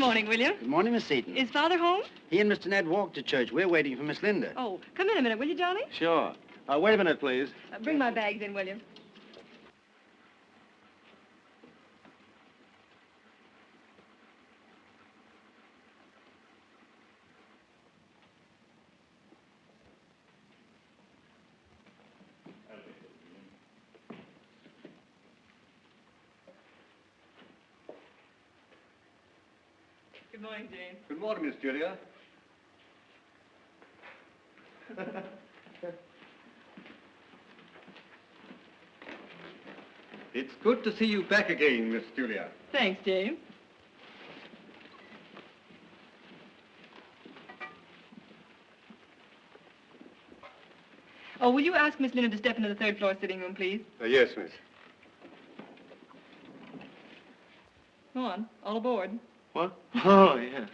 morning, William. Good morning, Miss Seton. Is Father home? He and Mr. Ned walked to church. We're waiting for Miss Linda. Oh, come in a minute, will you, Johnny? Sure. Wait a minute, please. Bring my bags in, William. Good morning, Jane. Good morning, Miss Julia. It's good to see you back again, Miss Julia. Thanks, Jane. Oh, will you ask Miss Linda to step into the third floor sitting room, please? Yes, miss. Go on, all aboard. What? Oh, yes.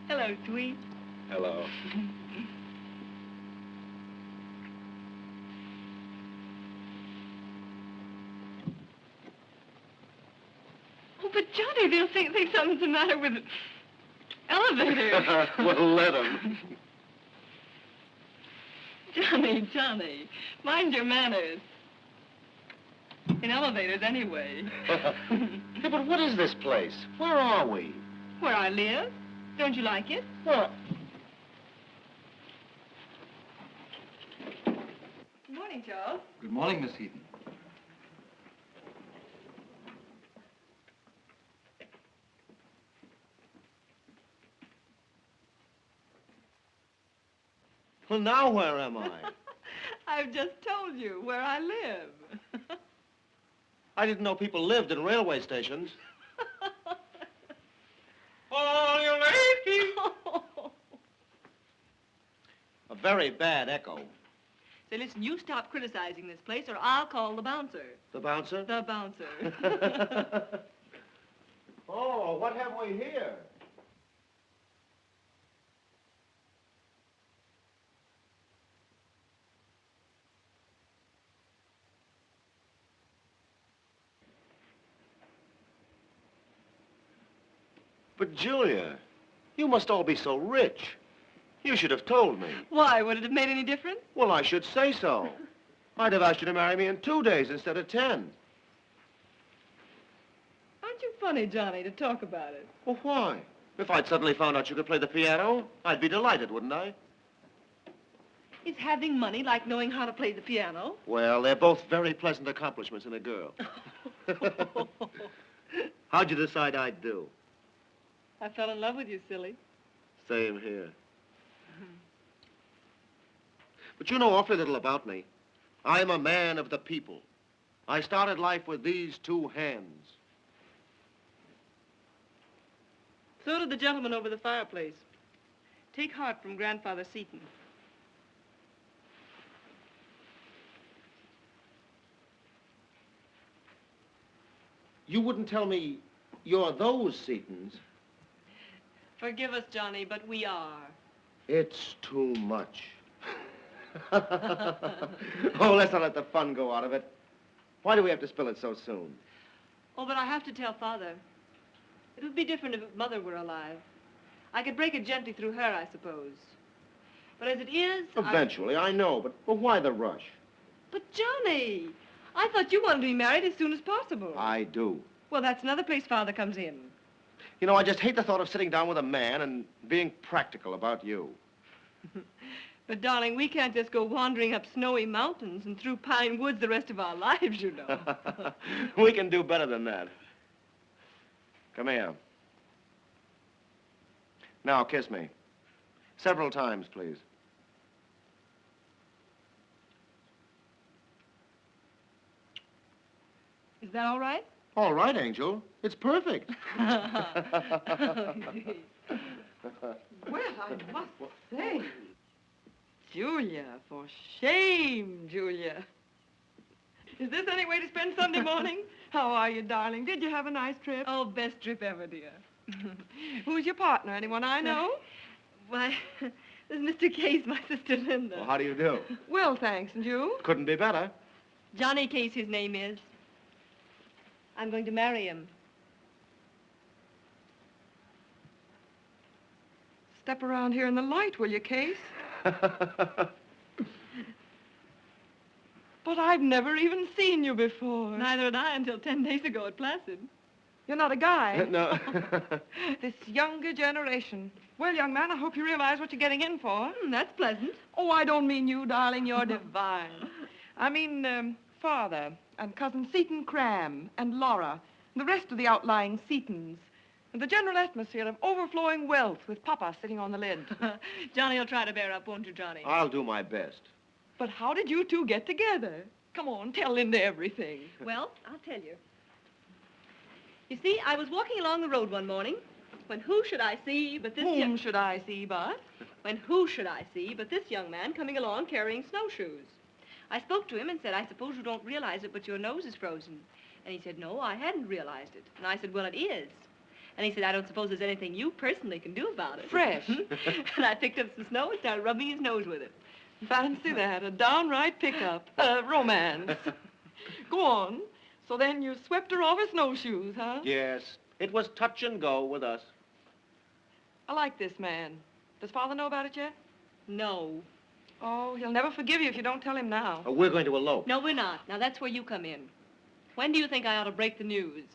Hello, sweet. Hello. Oh, but Johnny, they'll think something's the matter with the elevator. Well, let him. Johnny, mind your manners. In elevators, anyway. Hey, but what is this place? Where are we? Where I live. Don't you like it? What? Good morning, Charles. Good morning, Miss Seton. Well, now where am I? I've just told you where I live. I didn't know people lived in railway stations. Oh, you lady! A very bad echo. Say, listen, you stop criticizing this place or I'll call the bouncer. The bouncer? The bouncer. Oh, what have we here? But, Julia, you must all be so rich. You should have told me. Why? Would it have made any difference? Well, I should say so. I'd have asked you to marry me in 2 days instead of 10. Aren't you funny, Johnny, to talk about it? Well, why? If I'd suddenly found out you could play the piano, I'd be delighted, wouldn't I? Is having money like knowing how to play the piano? Well, they're both very pleasant accomplishments in a girl. How'd you decide I'd do? I fell in love with you, silly. Same here. But you know awfully little about me. I'm a man of the people. I started life with these 2 hands. So did the gentleman over the fireplace. Take heart from Grandfather Seton. You wouldn't tell me you're those Setons. Forgive us, Johnny, but we are. It's too much. Oh, let's not let the fun go out of it. Why do we have to spill it so soon? Oh, but I have to tell Father. It would be different if Mother were alive. I could break it gently through her, I suppose. But as it is, Eventually, I know, but why the rush? But, Johnny, I thought you wanted to be married as soon as possible. I do. Well, that's another place Father comes in. You know, I just hate the thought of sitting down with a man and being practical about you. But, darling, we can't just go wandering up snowy mountains and through pine woods the rest of our lives, you know. We can do better than that. Come here. Now, kiss me. Several times, please. Is that all right? All right, Angel. It's perfect. Well, I must say, Julia, for shame, Julia. Is this any way to spend Sunday morning? How are you, darling? Did you have a nice trip? Oh, best trip ever, dear. Who's your partner? Anyone I know? Why, This is Mr. Case, my sister Linda. Well, how do you do? Well, thanks. And you? Couldn't be better. Johnny Case, his name is. I'm going to marry him. Step around here in the light, will you, Case? But I've never even seen you before. Neither had I until 10 days ago at Placid. You're not a guy. No. This younger generation. Well, young man, I hope you realize what you're getting in for. That's pleasant. Oh, I don't mean you, darling. You're divine. I mean, Father and Cousin Seton Cram and Laura and the rest of the outlying Setons and the general atmosphere of overflowing wealth with Papa sitting on the lid. Johnny will try to bear up, won't you, Johnny? I'll do my best. But how did you two get together? Come on, tell Linda everything. Well, I'll tell you. You see, I was walking along the road one morning when who should I see but this Whom should I see but? When who should I see but this young man coming along carrying snowshoes. I spoke to him and said, I suppose you don't realize it, but your nose is frozen. And he said, no, I hadn't realized it. And I said, well, it is. And he said, I don't suppose there's anything you personally can do about it. Fresh. And I picked up some snow and started rubbing his nose with it. Fancy that, a downright pickup. Romance. Go on. So then you swept her off her snowshoes, huh? Yes. It was touch and go with us. I like this man. Does Father know about it yet? No. Oh, he'll never forgive you if you don't tell him now. Oh, we're going to elope. No, we're not. Now, that's where you come in. When do you think I ought to break the news?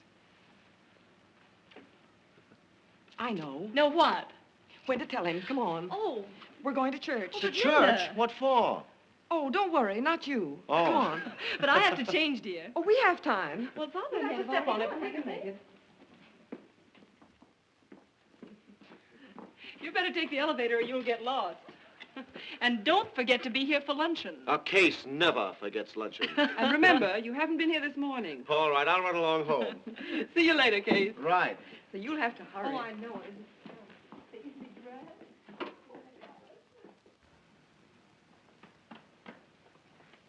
I know. No, what? When to tell him. Come on. Oh. We're going to church. To but church? Linda. What for? Oh, don't worry, not you. Oh. Come on. But I have to change, dear. Oh, we have time. Well, Father, We'll have to step on it, but we can make it. You better take the elevator or you'll get lost. And don't forget to be here for luncheon. A Case never forgets luncheon. And remember, you haven't been here this morning. All right, I'll run along home. See you later, Case. Right. So you'll have to hurry. Oh, I know.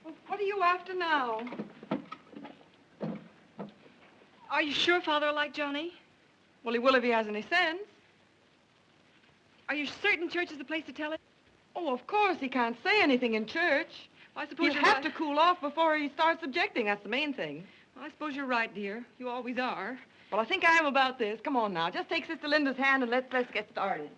Well, what are you after now? Are you sure Father will like Johnny? Well, he will if he has any sense. Are you certain church is the place to tell it? Oh, of course, he can't say anything in church. Well, I suppose He'll you're have right. to cool off before he starts objecting. That's the main thing. Well, I suppose you're right, dear. You always are. Well, I think I am about this. Come on now. Just take Sister Linda's hand and let's get started.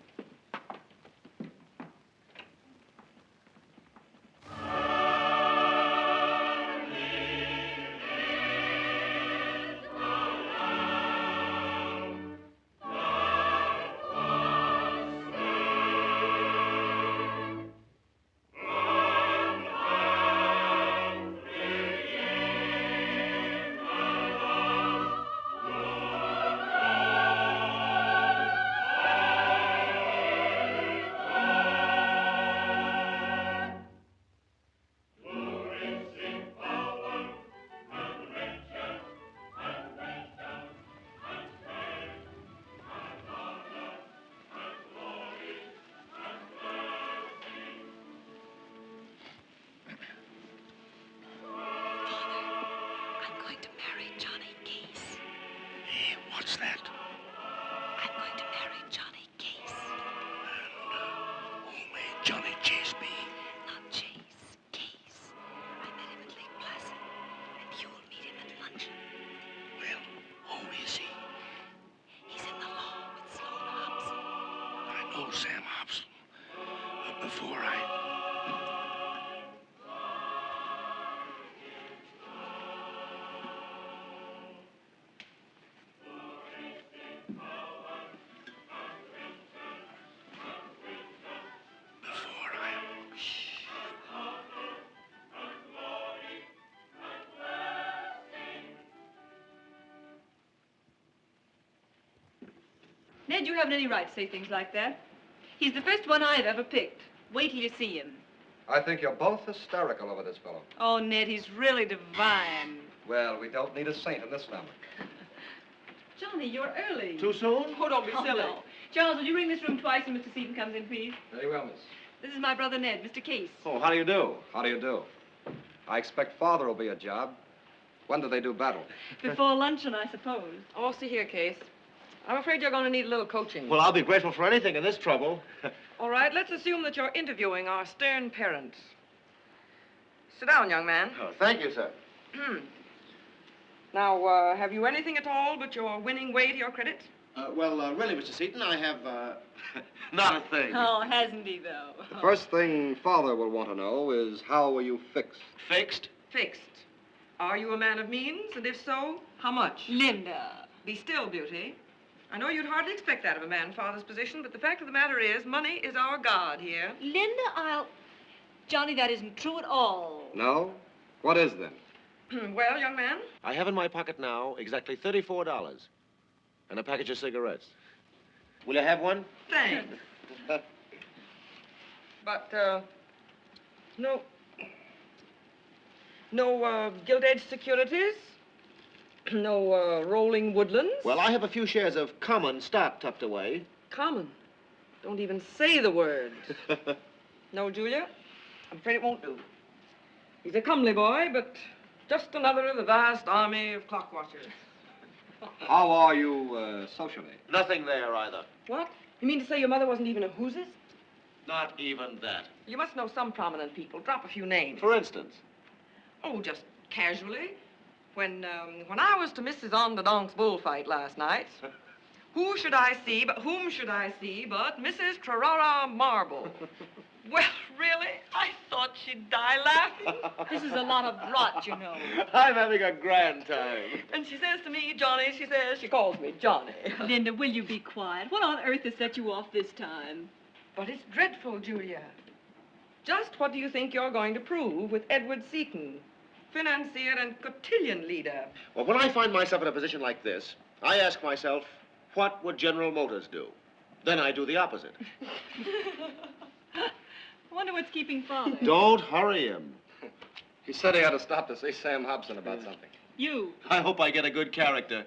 What's that? I'm going to marry Johnny Case. And who may Johnny Chase be? Not Chase, Case. I met him at Lake Placid, and you'll meet him at luncheon. Well, who is he? He's in the law with Sloan Hobson. I know Sam Hobson. But before Ned, you haven't any right to say things like that. He's the first one I've ever picked. Wait till you see him. I think you're both hysterical over this fellow. Oh, Ned, he's really divine. Well, we don't need a saint in this family. Johnny, you're early. Too soon? Oh, don't be silly. No. Charles, will you ring this room twice when Mr. Seton comes in, please? Very well, miss. This is my brother Ned, Mr. Case. Oh, how do you do? How do you do? I expect Father will be a job. When do they do battle? Before luncheon, I suppose. Oh, see here, Case. I'm afraid you're going to need a little coaching. Well, I'll be grateful for anything in this trouble. All right, let's assume that you're interviewing our stern parents. Sit down, young man. Oh, thank you, sir. Now, have you anything at all but your winning way to your credit? Well, really, Mr. Seton, I have, not a thing. Oh, hasn't he, though? The first thing Father will want to know is how are you fixed? Fixed? Fixed. Are you a man of means? And if so, how much? Linda. Be still, Beauty. I know you'd hardly expect that of a man in Father's position, but the fact of the matter is, money is our god here. Linda, Johnny, that isn't true at all. No? What is then? Well, young man? I have in my pocket now exactly $34 and a package of cigarettes. Will you have one? Thanks. But, no gilt-edged securities? No, rolling woodlands? Well, I have a few shares of common stock tucked away. Common. Don't even say the word. No, Julia, I'm afraid it won't do. He's a comely boy, but just another of the vast army of clock watchers. How are you socially? Nothing there either. What? You mean to say your mother wasn't even a whoosist? Not even that. You must know some prominent people. Drop a few names. For instance? Oh, just casually. When I was to Mrs. Ondedonk's bullfight last night, whom should I see but Mrs. Trarara Marble? Well, really? I thought she'd die laughing. This is a lot of rot, you know. I'm having a grand time. And she says to me, Johnny, she calls me Johnny. Linda, will you be quiet? What on earth has set you off this time? But it's dreadful, Julia. Just what do you think you're going to prove with Edward Seton, financier and cotillion leader? Well, when I find myself in a position like this, I ask myself, what would General Motors do? Then I do the opposite. I wonder what's keeping Father. Don't hurry him. He said he had to stop to see Sam Hobson about something. You. I hope I get a good character.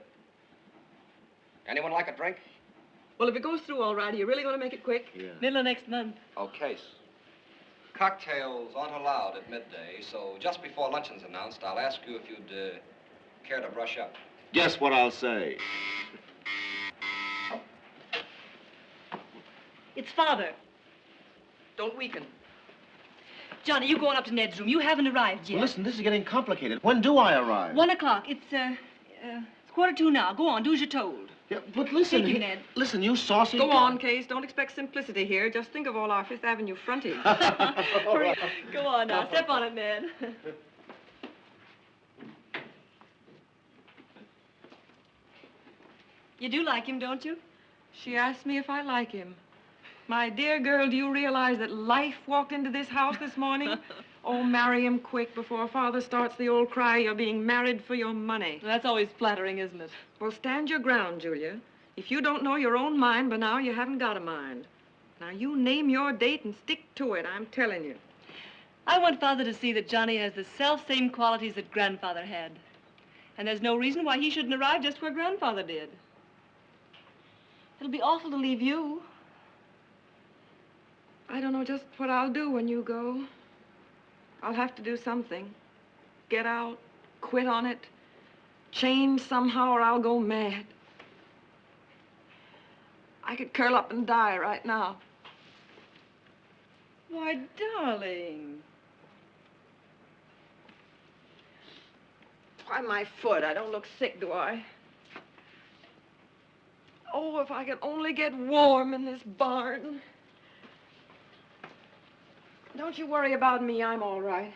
Anyone like a drink? Well, if it goes through all right, are you really going to make it quick? Yeah. Middle of next month. Okay. Cocktails aren't allowed at midday, so just before luncheon's announced, I'll ask you if you'd care to brush up. Guess what I'll say. It's Father. Don't weaken. Johnny, you going up to Ned's room. You haven't arrived yet. Well, listen, this is getting complicated. When do I arrive? 1 o'clock. It's 1:45 now. Go on, do as you're told. Yeah, but listen. Take him, Ned. Listen, you saucy... Go on, Case. Don't expect simplicity here. Just think of all our Fifth Avenue frontage. Right. Go on now. Step on it, Ned. You do like him, don't you? She asked me if I like him. My dear girl, do you realize that life walked into this house this morning? Oh, marry him quick before Father starts the old cry, you're being married for your money. That's always flattering, isn't it? Well, stand your ground, Julia. If you don't know your own mind by now, you haven't got a mind. Now, you name your date and stick to it, I'm telling you. I want Father to see that Johnny has the self-same qualities that Grandfather had. And there's no reason why he shouldn't arrive just where Grandfather did. It'll be awful to leave you. I don't know just what I'll do when you go. I'll have to do something. Get out, quit on it, change somehow, or I'll go mad. I could curl up and die right now. Why, darling. Why, my foot. I don't look sick, do I? Oh, if I could only get warm in this barn. Don't you worry about me. I'm all right.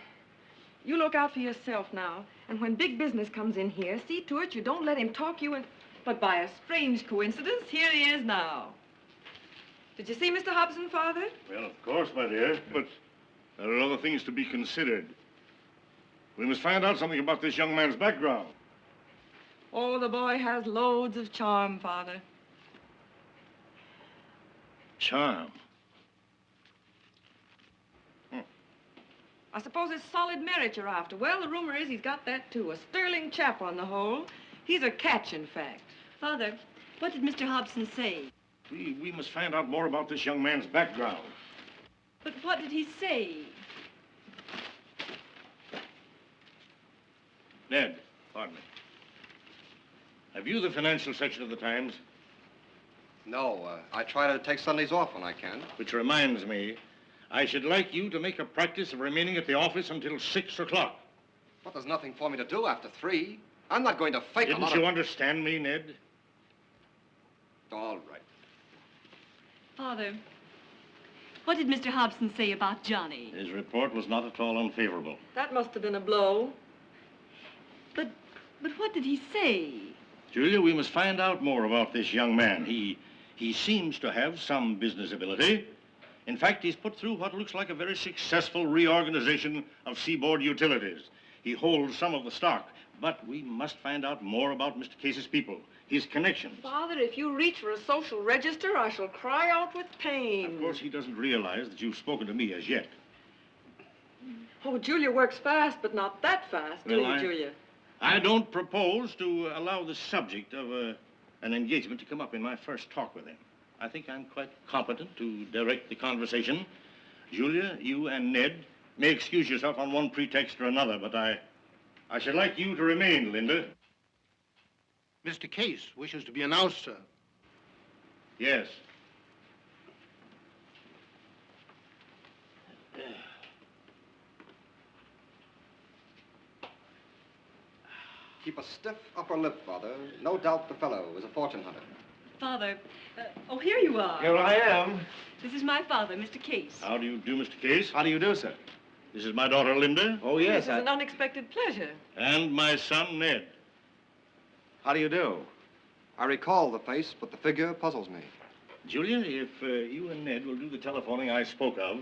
You look out for yourself now. And when big business comes in here, see to it you don't let him talk you in. But by a strange coincidence, here he is now. Did you see Mr. Hobson, Father? Well, of course, my dear, but there are other things to be considered. We must find out something about this young man's background. Oh, the boy has loads of charm, Father. Charm. I suppose it's solid merit you're after. Well, the rumor is he's got that, too. A sterling chap on the whole. He's a catch, in fact. Father, what did Mr. Hobson say? We must find out more about this young man's background. But what did he say? Ned, pardon me. Have you the financial section of the Times? No, I try to take Sundays off when I can. Which reminds me, I should like you to make a practice of remaining at the office until 6 o'clock. But there's nothing for me to do after 3. I'm not going to fake a lot of... Didn't you understand me, Ned? All right. Father, what did Mr. Hobson say about Johnny? His report was not at all unfavorable. That must have been a blow. But what did he say? Julia, we must find out more about this young man. He seems to have some business ability. In fact, he's put through what looks like a very successful reorganization of seaboard utilities. He holds some of the stock, but we must find out more about Mr. Case's people, his connections. Father, if you reach for a social register, I shall cry out with pain. Of course, he doesn't realize that you've spoken to me as yet. Oh, Julia works fast, but not that fast, do you, Julia? I don't propose to allow the subject of an engagement to come up in my first talk with him. I think I'm quite competent to direct the conversation. Julia, you and Ned may excuse yourself on one pretext or another, but I should like you to remain, Linda. Mr. Case wishes to be announced, sir. Yes. Keep a stiff upper lip, Father. No doubt the fellow is a fortune hunter. Father, oh, here you are. Here I am. This is my father, Mr. Case. How do you do, Mr. Case? How do you do, sir? This is my daughter, Linda. Oh, This yes. is an unexpected pleasure. And my son, Ned. How do you do? I recall the face, but the figure puzzles me. Julia, if you and Ned will do the telephoning I spoke of,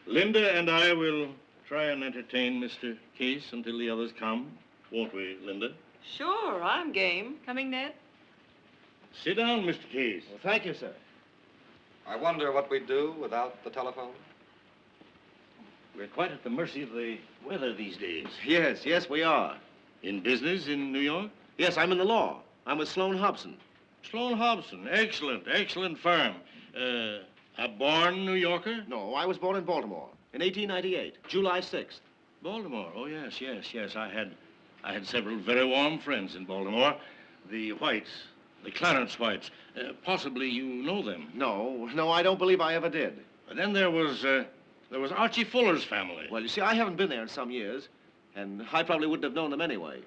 Linda and I will try and entertain Mr. Case until the others come. Won't we, Linda? Sure, I'm game. Coming, Ned? Sit down, Mr. Case. Well, thank you, sir. I wonder what we'd do without the telephone. We're quite at the mercy of the weather these days. Yes, we are. In business in New York? Yes, I'm in the law. I'm with Sloan Hobson. Sloan Hobson. Excellent firm. A born New Yorker? No, I was born in Baltimore in 1898, July 6th. Baltimore. Oh, yes. I had several very warm friends in Baltimore. The Whites, the Clarence Whites. Possibly you know them. No, I don't believe I ever did. But then there was Archie Fuller's family. Well, you see, I haven't been there in some years, and I probably wouldn't have known them anyway.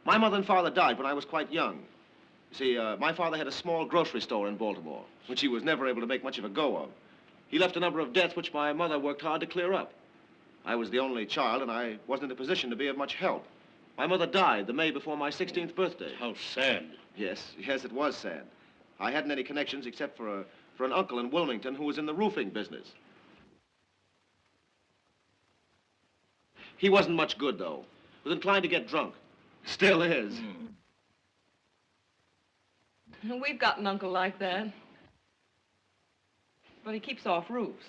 My mother and father died when I was quite young. You see, my father had a small grocery store in Baltimore, which he was never able to make much of a go of. He left a number of debts which my mother worked hard to clear up. I was the only child, and I wasn't in a position to be of much help. My mother died the May before my 16th birthday. How sad. Yes, it was sad. I hadn't any connections except for an uncle in Wilmington who was in the roofing business. He wasn't much good, though. Was inclined to get drunk. Still is. We've got an uncle like that. But he keeps off roofs.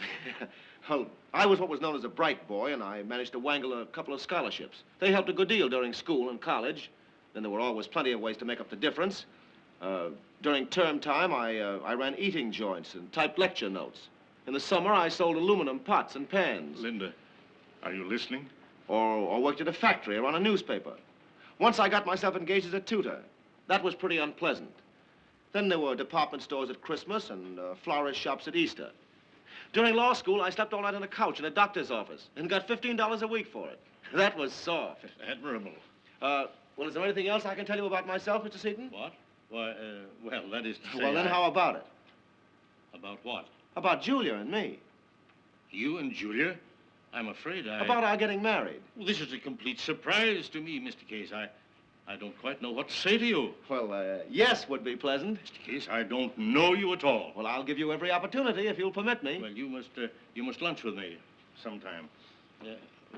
Well, I was what was known as a bright boy, and I managed to wangle a couple of scholarships. They helped a good deal during school and college. Then there were always plenty of ways to make up the difference. During term time, I ran eating joints and typed lecture notes. In the summer, I sold aluminum pots and pans. Linda, are you listening? Or worked at a factory or on a newspaper. Once I got myself engaged as a tutor. That was pretty unpleasant. Then there were department stores at Christmas and florist shops at Easter. During law school, I slept all night on a couch in a doctor's office and got $15 a week for it. That was soft. Admirable. Well, is there anything else I can tell you about myself, Mr. Seton? What? Why, well, that is to say... Well, then how about it? About what? About Julia and me. You and Julia? I'm afraid About our getting married. Well, this is a complete surprise to me, Mr. Case. I don't quite know what to say to you. Well, yes would be pleasant. Mr. Case, I don't know you at all. Well, I'll give you every opportunity if you'll permit me. Well, you must lunch with me sometime.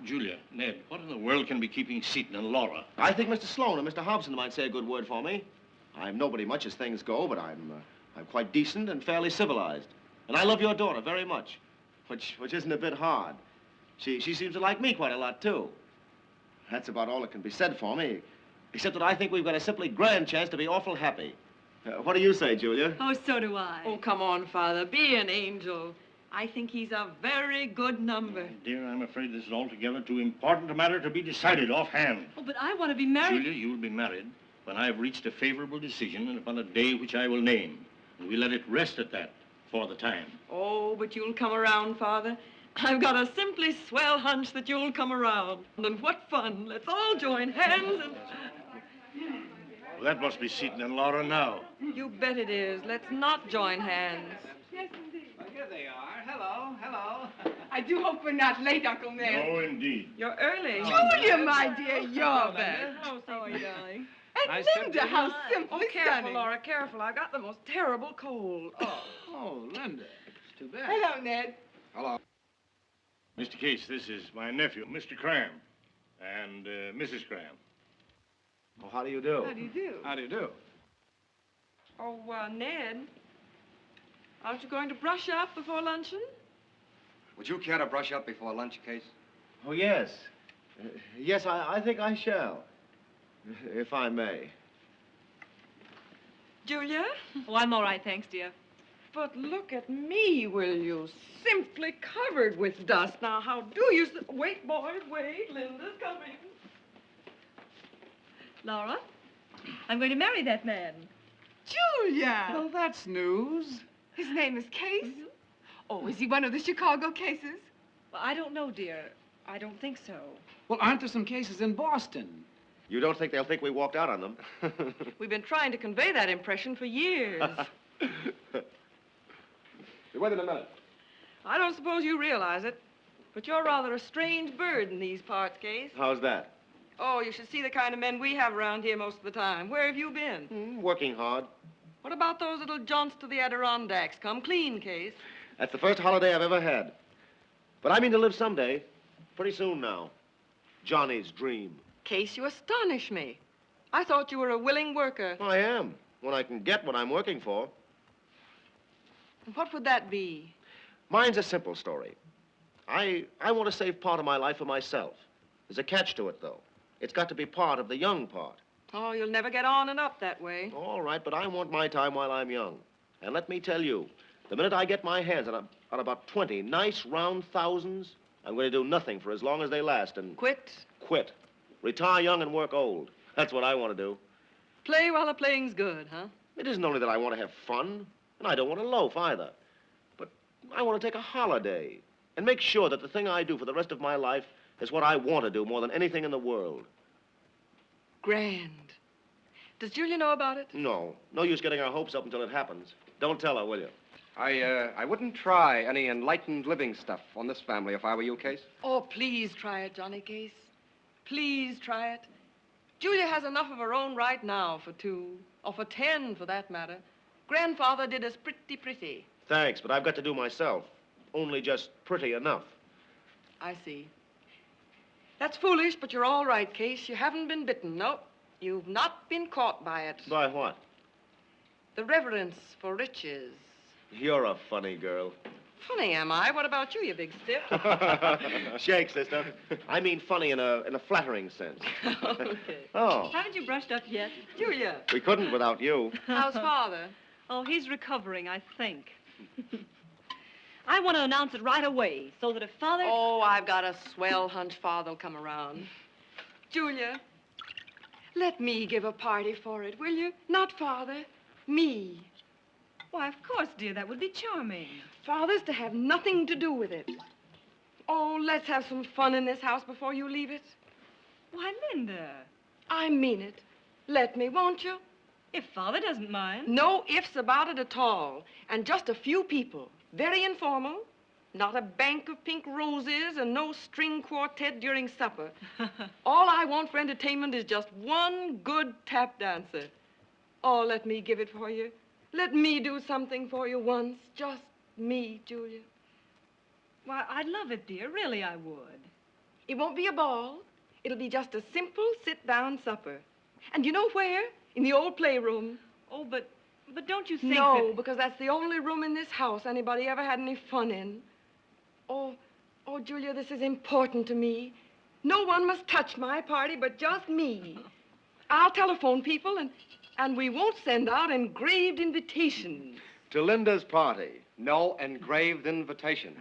Julia, Ned, what in the world can be keeping Seton and Laura? I think Mr. Sloan and Mr. Hobson might say a good word for me. I'm nobody much as things go, but I'm quite decent and fairly civilized. And I love your daughter very much, which isn't a bit hard. She seems to like me quite a lot, too. That's about all that can be said for me, except that I think we've got a simply grand chance to be awful happy. What do you say, Julia? Oh, so do I. Oh, come on, Father. Be an angel. I think he's a very good number. Dear, I'm afraid this is altogether too important a matter to be decided offhand. Oh, but I want to be married. Julia, you'll be married when I've reached a favorable decision and upon a day which I will name. We let it rest at that for the time. Oh, but you'll come around, Father. I've got a simply swell hunch that you'll come around. And what fun. Let's all join hands and... Well, that must be Seton and Laura now. You bet it is. Let's not join hands. Yes, indeed. Well, here they are. Hello, hello. I do hope we're not late, Uncle Ned. Oh, indeed. You're early. Julia, my dear, you're better. Oh, how are you, darling? And Nice Linda, to- how simple. Oh, careful, Laura, careful. I've got the most terrible cold. Oh. Oh, Linda. It's too bad. Hello, Ned. Hello. Mr. Case, this is my nephew, Mr. Cram, and Mrs. Cram. Oh, how do you do? How do you do? How do you do? Oh, Ned, aren't you going to brush up before luncheon? Would you care to brush up before lunch, Case? Oh, yes. Yes, I think I shall. If I may. Julia? Oh, I'm all right, thanks, dear. But look at me, will you? Simply covered with dust. Now, how do you... Wait, boys, wait. Linda's coming. Laura, I'm going to marry that man. Julia. Well, that's news. His name is Case? Oh, is he one of the Chicago cases? Well, I don't know, dear. I don't think so. Well, aren't there some cases in Boston? You don't think they'll think we walked out on them? We've been trying to convey that impression for years. Wait a minute. I don't suppose you realize it, but you're rather a strange bird in these parts, Case. How's that? Oh, you should see the kind of men we have around here most of the time. Where have you been? Working hard. What about those little jaunts to the Adirondacks? Come clean, Case. That's the first holiday I've ever had. But I mean to live someday. Pretty soon now. Johnny's dream. Case, you astonish me. I thought you were a willing worker. I am, when I can get what I'm working for. And what would that be? Mine's a simple story. I want to save part of my life for myself. There's a catch to it, though. It's got to be part of the young part. Oh, you'll never get on and up that way. All right, but I want my time while I'm young. And let me tell you, the minute I get my hands on about 20 nice round thousands, I'm going to do nothing for as long as they last and... Quit. Quit. Retire young and work old. That's what I want to do. Play while the playing's good, huh? It isn't only that I want to have fun, and I don't want to loaf either. But I want to take a holiday and make sure that the thing I do for the rest of my life is what I want to do more than anything in the world. Grand. Does Julia know about it? No. No use getting our hopes up until it happens. Don't tell her, will you? I wouldn't try any enlightened living stuff on this family if I were you, Case. Oh, please try it, Johnny Case. Please try it. Julia has enough of her own right now for 2, or for 10, for that matter. Grandfather did us pretty. Thanks, but I've got to do myself. Only just pretty enough. I see. That's foolish, but you're all right, Case. You haven't been bitten. No, you've not been caught by it. By what? The reverence for riches. You're a funny girl. Funny, am I? What about you, you big stiff? Shake, sister. I mean funny in a flattering sense. Okay. Oh, Haven't you brushed up yet? Julia, we couldn't without you. how's Father? Oh, he's recovering, I think. I want to announce it right away, so that if Father... Oh, I've got a swell hunch Father'll come around. Julia, let me give a party for it, will you? Not Father, me. Why, of course, dear, that would be charming. Father's to have nothing to do with it. Oh, let's have some fun in this house before you leave it. Why, Linda, I mean it. Let me, won't you? if Father doesn't mind. No ifs about it at all. And just a few people. Very informal. Not a bank of pink roses and no string quartet during supper. All I want for entertainment is just one good tap dancer. Oh, let me give it for you. Let me do something for you once. Just me, Julia. Why, I'd love it, dear. Really, I would. It won't be a ball. It'll be just a simple sit-down supper. And you know where? In the old playroom. Oh, but don't you think No, that... because that's the only room in this house anybody ever had any fun in. Oh, Julia, this is important to me. No one must touch my party but just me. I'll telephone people and we won't send out engraved invitations. To Linda's party. No engraved invitation.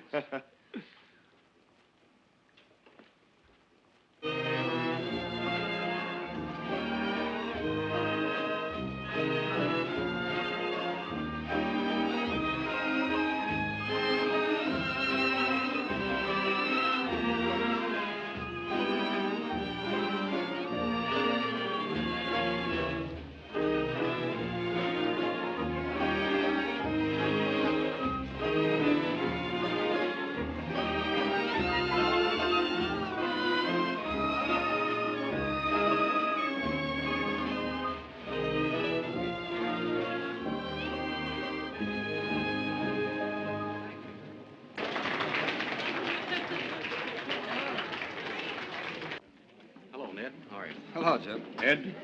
Hello, Jim. Ed,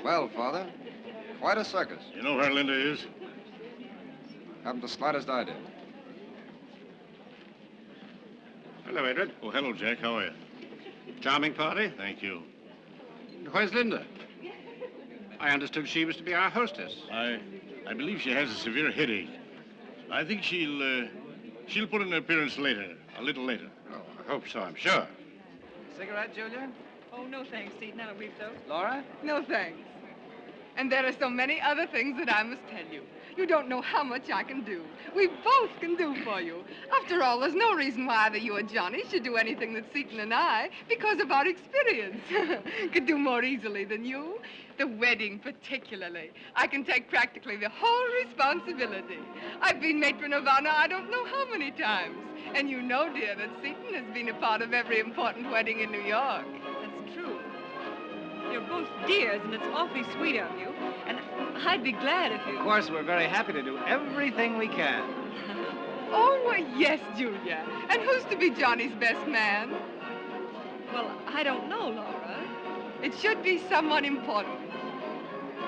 Well, Father, quite a circus. you know where Linda is? Haven't the slightest idea. Hello, Everett. Oh, hello, Jack. How are you? Charming party. Thank you. Where's Linda? I understood she was to be our hostess. I believe she has a severe headache. I think she'll put in an appearance later, a little later. Oh, I hope so, I'm sure. Cigarette, Julia? Oh, no thanks, Seton. I don't believe so. Laura? No thanks. And there are so many other things that I must tell you. You don't know how much I can do. We both can do for you. After all, there's no reason why either you or Johnny should do anything that Seton and I, because of our experience, could do more easily than you. The wedding, particularly. I can take practically the whole responsibility. I've been matron of honor I don't know how many times. And you know, dear, that Seton has been a part of every important wedding in New York. That's true. You're both dears, and it's awfully sweet of you. And I'd be glad if you... Of course, we're very happy to do everything we can. Oh, yes, Julia. And who's to be Johnny's best man? Well, I don't know, Laura. It should be someone important.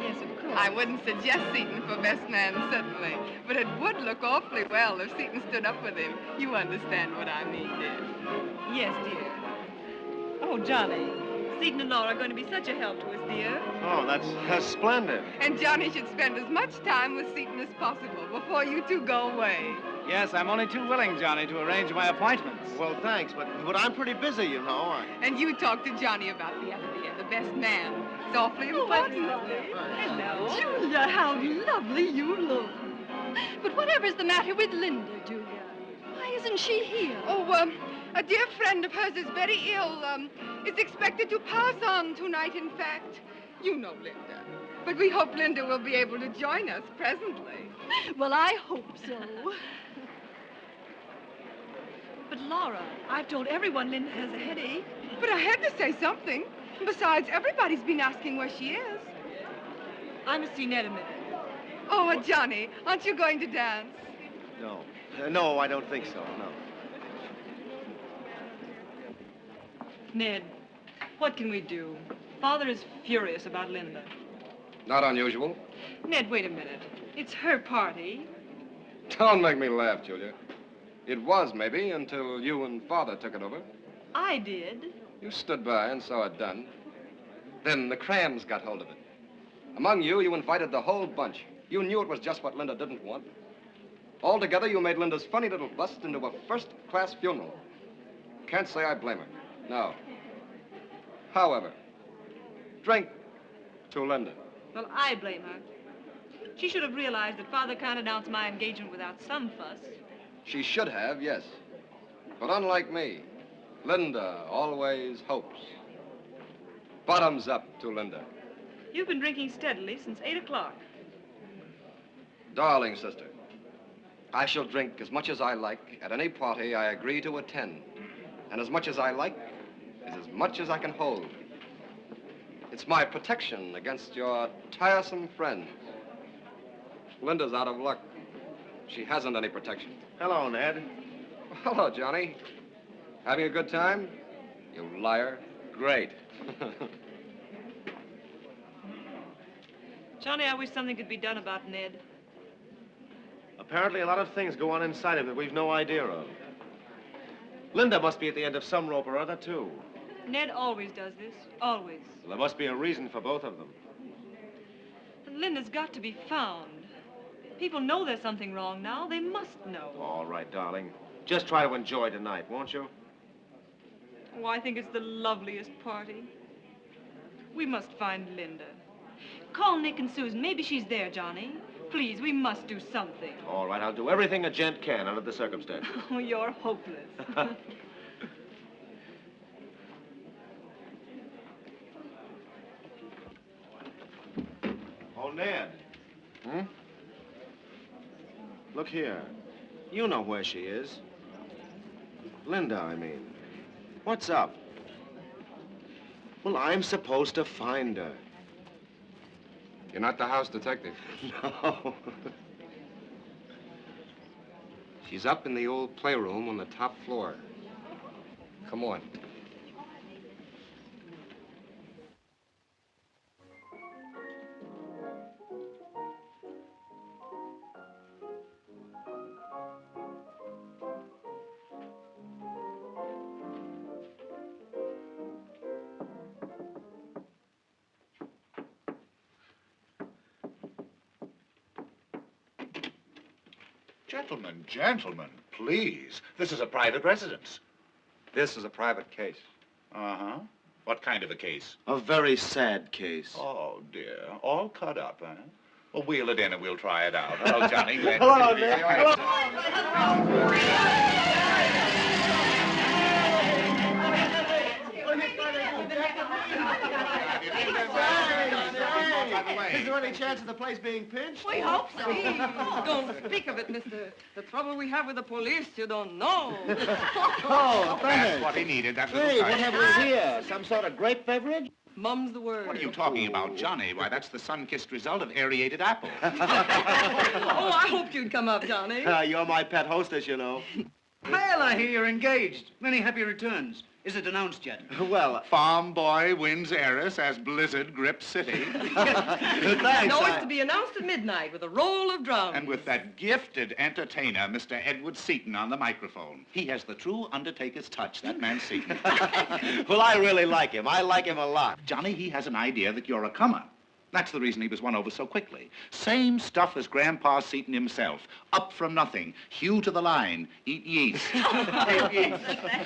Yes, of course. I wouldn't suggest Seton for best man, certainly. But it would look awfully well if Seton stood up with him. You understand what I mean, dear. Yes, dear. Oh, Johnny. Seton and Laura are going to be such a help to us, dear. Oh, that's splendid. And Johnny should spend as much time with Seton as possible before you two go away. Yes, I'm only too willing, Johnny, to arrange my appointments. Well, thanks, but I'm pretty busy, you know. And you talk to Johnny about the other dear, the best man. It's awfully important. Hello. Julia, how lovely you look. But whatever's the matter with Linda, Julia? Why isn't she here? Oh, a dear friend of hers is very ill. Is expected to pass on tonight, in fact. You know Linda. But we hope Linda will be able to join us presently. Well, I hope so. But, Laura, I've told everyone Linda has a headache. But I had to say something. Besides, everybody's been asking where she is. I must see Ned a minute. Oh, Johnny, aren't you going to dance? No. No, I don't think so, no. Ned, what can we do? Father is furious about Linda. Not unusual. Ned, wait a minute. It's her party. Don't make me laugh, Julia. It was, maybe, until you and Father took it over. I did. You stood by and saw it done. Then the Crams got hold of it. Among you, you invited the whole bunch. You knew it was just what Linda didn't want. Altogether, you made Linda's funny little bust into a first-class funeral. Can't say I blame her. No. However, drink to Linda. Well, I blame her. She should have realized that Father can't announce my engagement without some fuss. She should have, yes. But unlike me, Linda always hopes. Bottoms up to Linda. You've been drinking steadily since 8 o'clock. Darling sister, I shall drink as much as I like at any party I agree to attend. And as much as I like is as much as I can hold. It's my protection against your tiresome friends. Linda's out of luck. She hasn't any protection. Hello, Ned. Hello, Johnny. Having a good time? You liar. Great. Johnny, I wish something could be done about Ned. Apparently, a lot of things go on inside him that we've no idea of. Linda must be at the end of some rope or other, too. Ned always does this. Always. Well, there must be a reason for both of them. And Linda's got to be found. People know there's something wrong now. They must know. All right, darling. Just try to enjoy tonight, won't you? Oh, I think it's the loveliest party. We must find Linda. Call Nick and Susan. Maybe she's there, Johnny. Please, we must do something. All right, I'll do everything a gent can under the circumstances. Oh, you're hopeless. Oh, Ned. Hmm? Look here. You know where she is. Linda, I mean. What's up? Well, I'm supposed to find her. You're not the house detective. No. She's up in the old playroom on the top floor. Come on. Gentlemen, gentlemen, please. This is a private residence. This is a private case. Uh-huh. What kind of a case? A very sad case. Oh, dear. All cut up, huh? Well, wheel it in and we'll try it out. Hello, Johnny. Glad Hello, to see you. Nick. Is there any chance of the place being pinched? We hope so. Don't speak of it, mister. The trouble we have with the police, you don't know. Oh, That's thanks. what he needed. That Hey, little what touch. have we here? Some sort of grape beverage? Mum's the word. What are you talking about, Johnny? Why, that's the sun-kissed result of aerated apples. Oh, I hoped you'd come up, Johnny. You're my pet hostess, you know. Well, I hear you're engaged. Many happy returns. Is it announced yet? Well, Farm boy wins heiress as blizzard grips city. thanks. No, it's to be announced at midnight with a roll of drums. And with that gifted entertainer, Mr. Edward Seton, on the microphone. He has the true undertaker's touch, that man Seton. Well, I really like him. I like him a lot. Johnny, he has an idea that you're a comer. That's the reason he was won over so quickly. Same stuff as Grandpa Seton himself. Up from nothing. Hew to the line. Eat yeast. Eat yeast.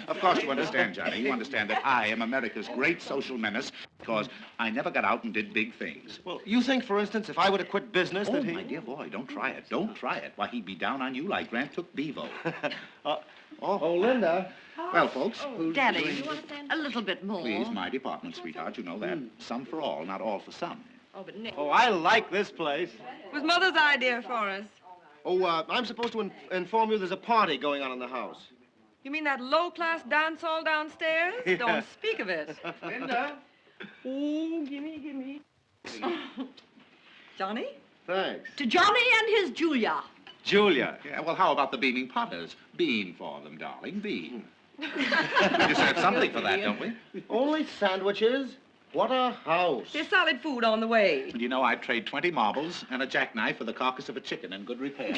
Of course you understand, Johnny. You understand that I am America's great social menace because I never got out and did big things. Well, you think, for instance, if I were to quit business Oh, that he... my dear boy, don't try it. Don't try it. Why, he'd be down on you like Grant took Bevo. Oh, Linda. Well, folks, Daddy, you want a little bit more? please, my department, sweetheart. You know that. Some for all, not all for some. Oh, but Nick. Oh, I like this place. It was Mother's idea for us. Oh, I'm supposed to inform you there's a party going on in the house. You mean that low-class dance hall downstairs? Yeah. Don't speak of it. Linda? Oh, gimme. Johnny? Thanks. To Johnny and his Julia. Julia. Yeah, well, how about the beaming potters? Beam for them, darling, beam. We deserve something for that, don't we? Only sandwiches? What a house. There's solid food on the way. And you know, I'd trade 20 marbles and a jackknife for the carcass of a chicken in good repair.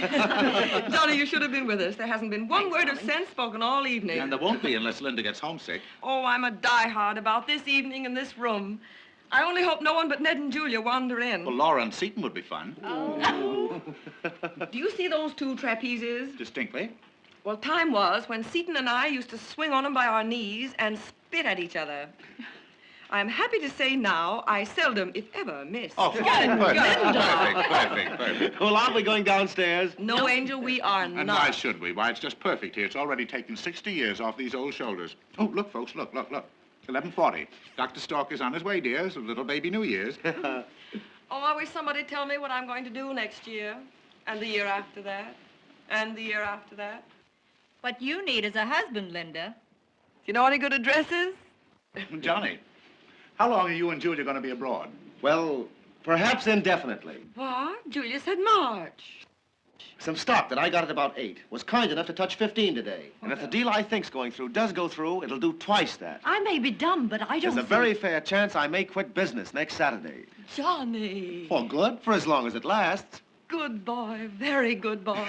Johnny, you should have been with us. There hasn't been one word of sense spoken all evening. And there won't be unless Linda gets homesick. Oh, I'm a diehard about this evening in this room. I only hope no one but Ned and Julia wander in. Well, Laura and Seton would be fun. Do you see those two trapezes? Distinctly. Well, time was when Seton and I used to swing on them by our knees and spit at each other. I'm happy to say now I seldom, if ever, miss. Oh, perfect. Well, aren't we going downstairs? No, Angel, we are And not. why should we? Why, it's just perfect here. It's already taken 60 years off these old shoulders. Oh, look, folks, look. 11:40. Dr. Stork is on his way, dear. It's a little baby New Year's. Oh, I wish somebody tell me what I'm going to do next year, and the year after that, and the year after that. What you need is a husband, Linda. You know any good addresses? Johnny, how long are you and Julia going to be abroad? Well, perhaps indefinitely. What? Julia said March. Some stock that I got at about 8 was kind enough to touch 15 today. And if the deal I think's going through does go through, it'll do twice that. I may be dumb, but I don't There's a very fair chance I may quit business next Saturday. Johnny. For good? For as long as it lasts. Good boy. Very good boy.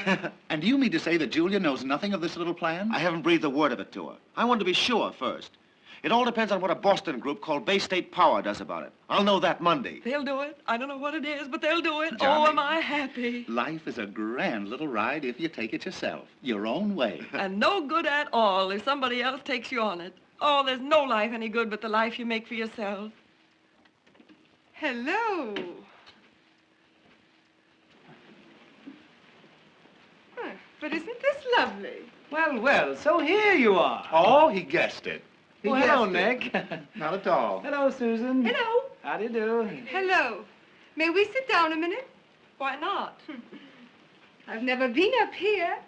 And do you mean to say that Julia knows nothing of this little plan? I haven't breathed a word of it to her. I want to be sure first. It all depends on what a Boston group called Bay State Power does about it. I'll know that Monday. They'll do it. I don't know what it is, but they'll do it. Johnny. Oh, am I happy. Life is a grand little ride if you take it yourself, your own way. And no good at all if somebody else takes you on it. Oh, there's no life any good but the life you make for yourself. Hello. Huh, but isn't this lovely? Well, so here you are. Oh, he guessed it. Oh, hello, Nick. Not at all. Hello, Susan. Hello. How do you do? Hello. May we sit down a minute? Why not? I've never been up here.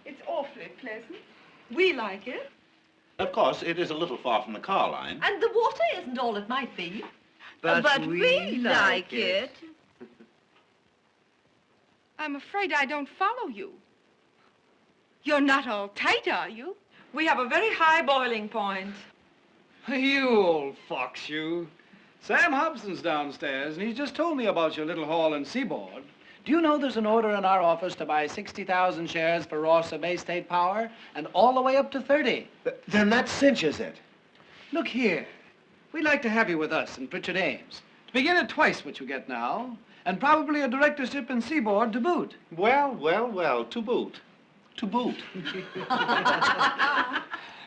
It's awfully pleasant. We like it. Of course, it is a little far from the car line. And the water isn't all it might be. But we like it. I'm afraid I don't follow you. You're not all tight, are you? We have a very high boiling point. You old fox, you. Sam Hobson's downstairs, and he's just told me about your little hall in Seaboard. Do you know there's an order in our office to buy 60,000 shares for Ross of Bay State Power, and all the way up to 30? Then that cinches it. Look here. We'd like to have you with us and Pritchard Ames. To begin at twice what you get now, and probably a directorship in Seaboard to boot. Well, well, well, to boot. To boot.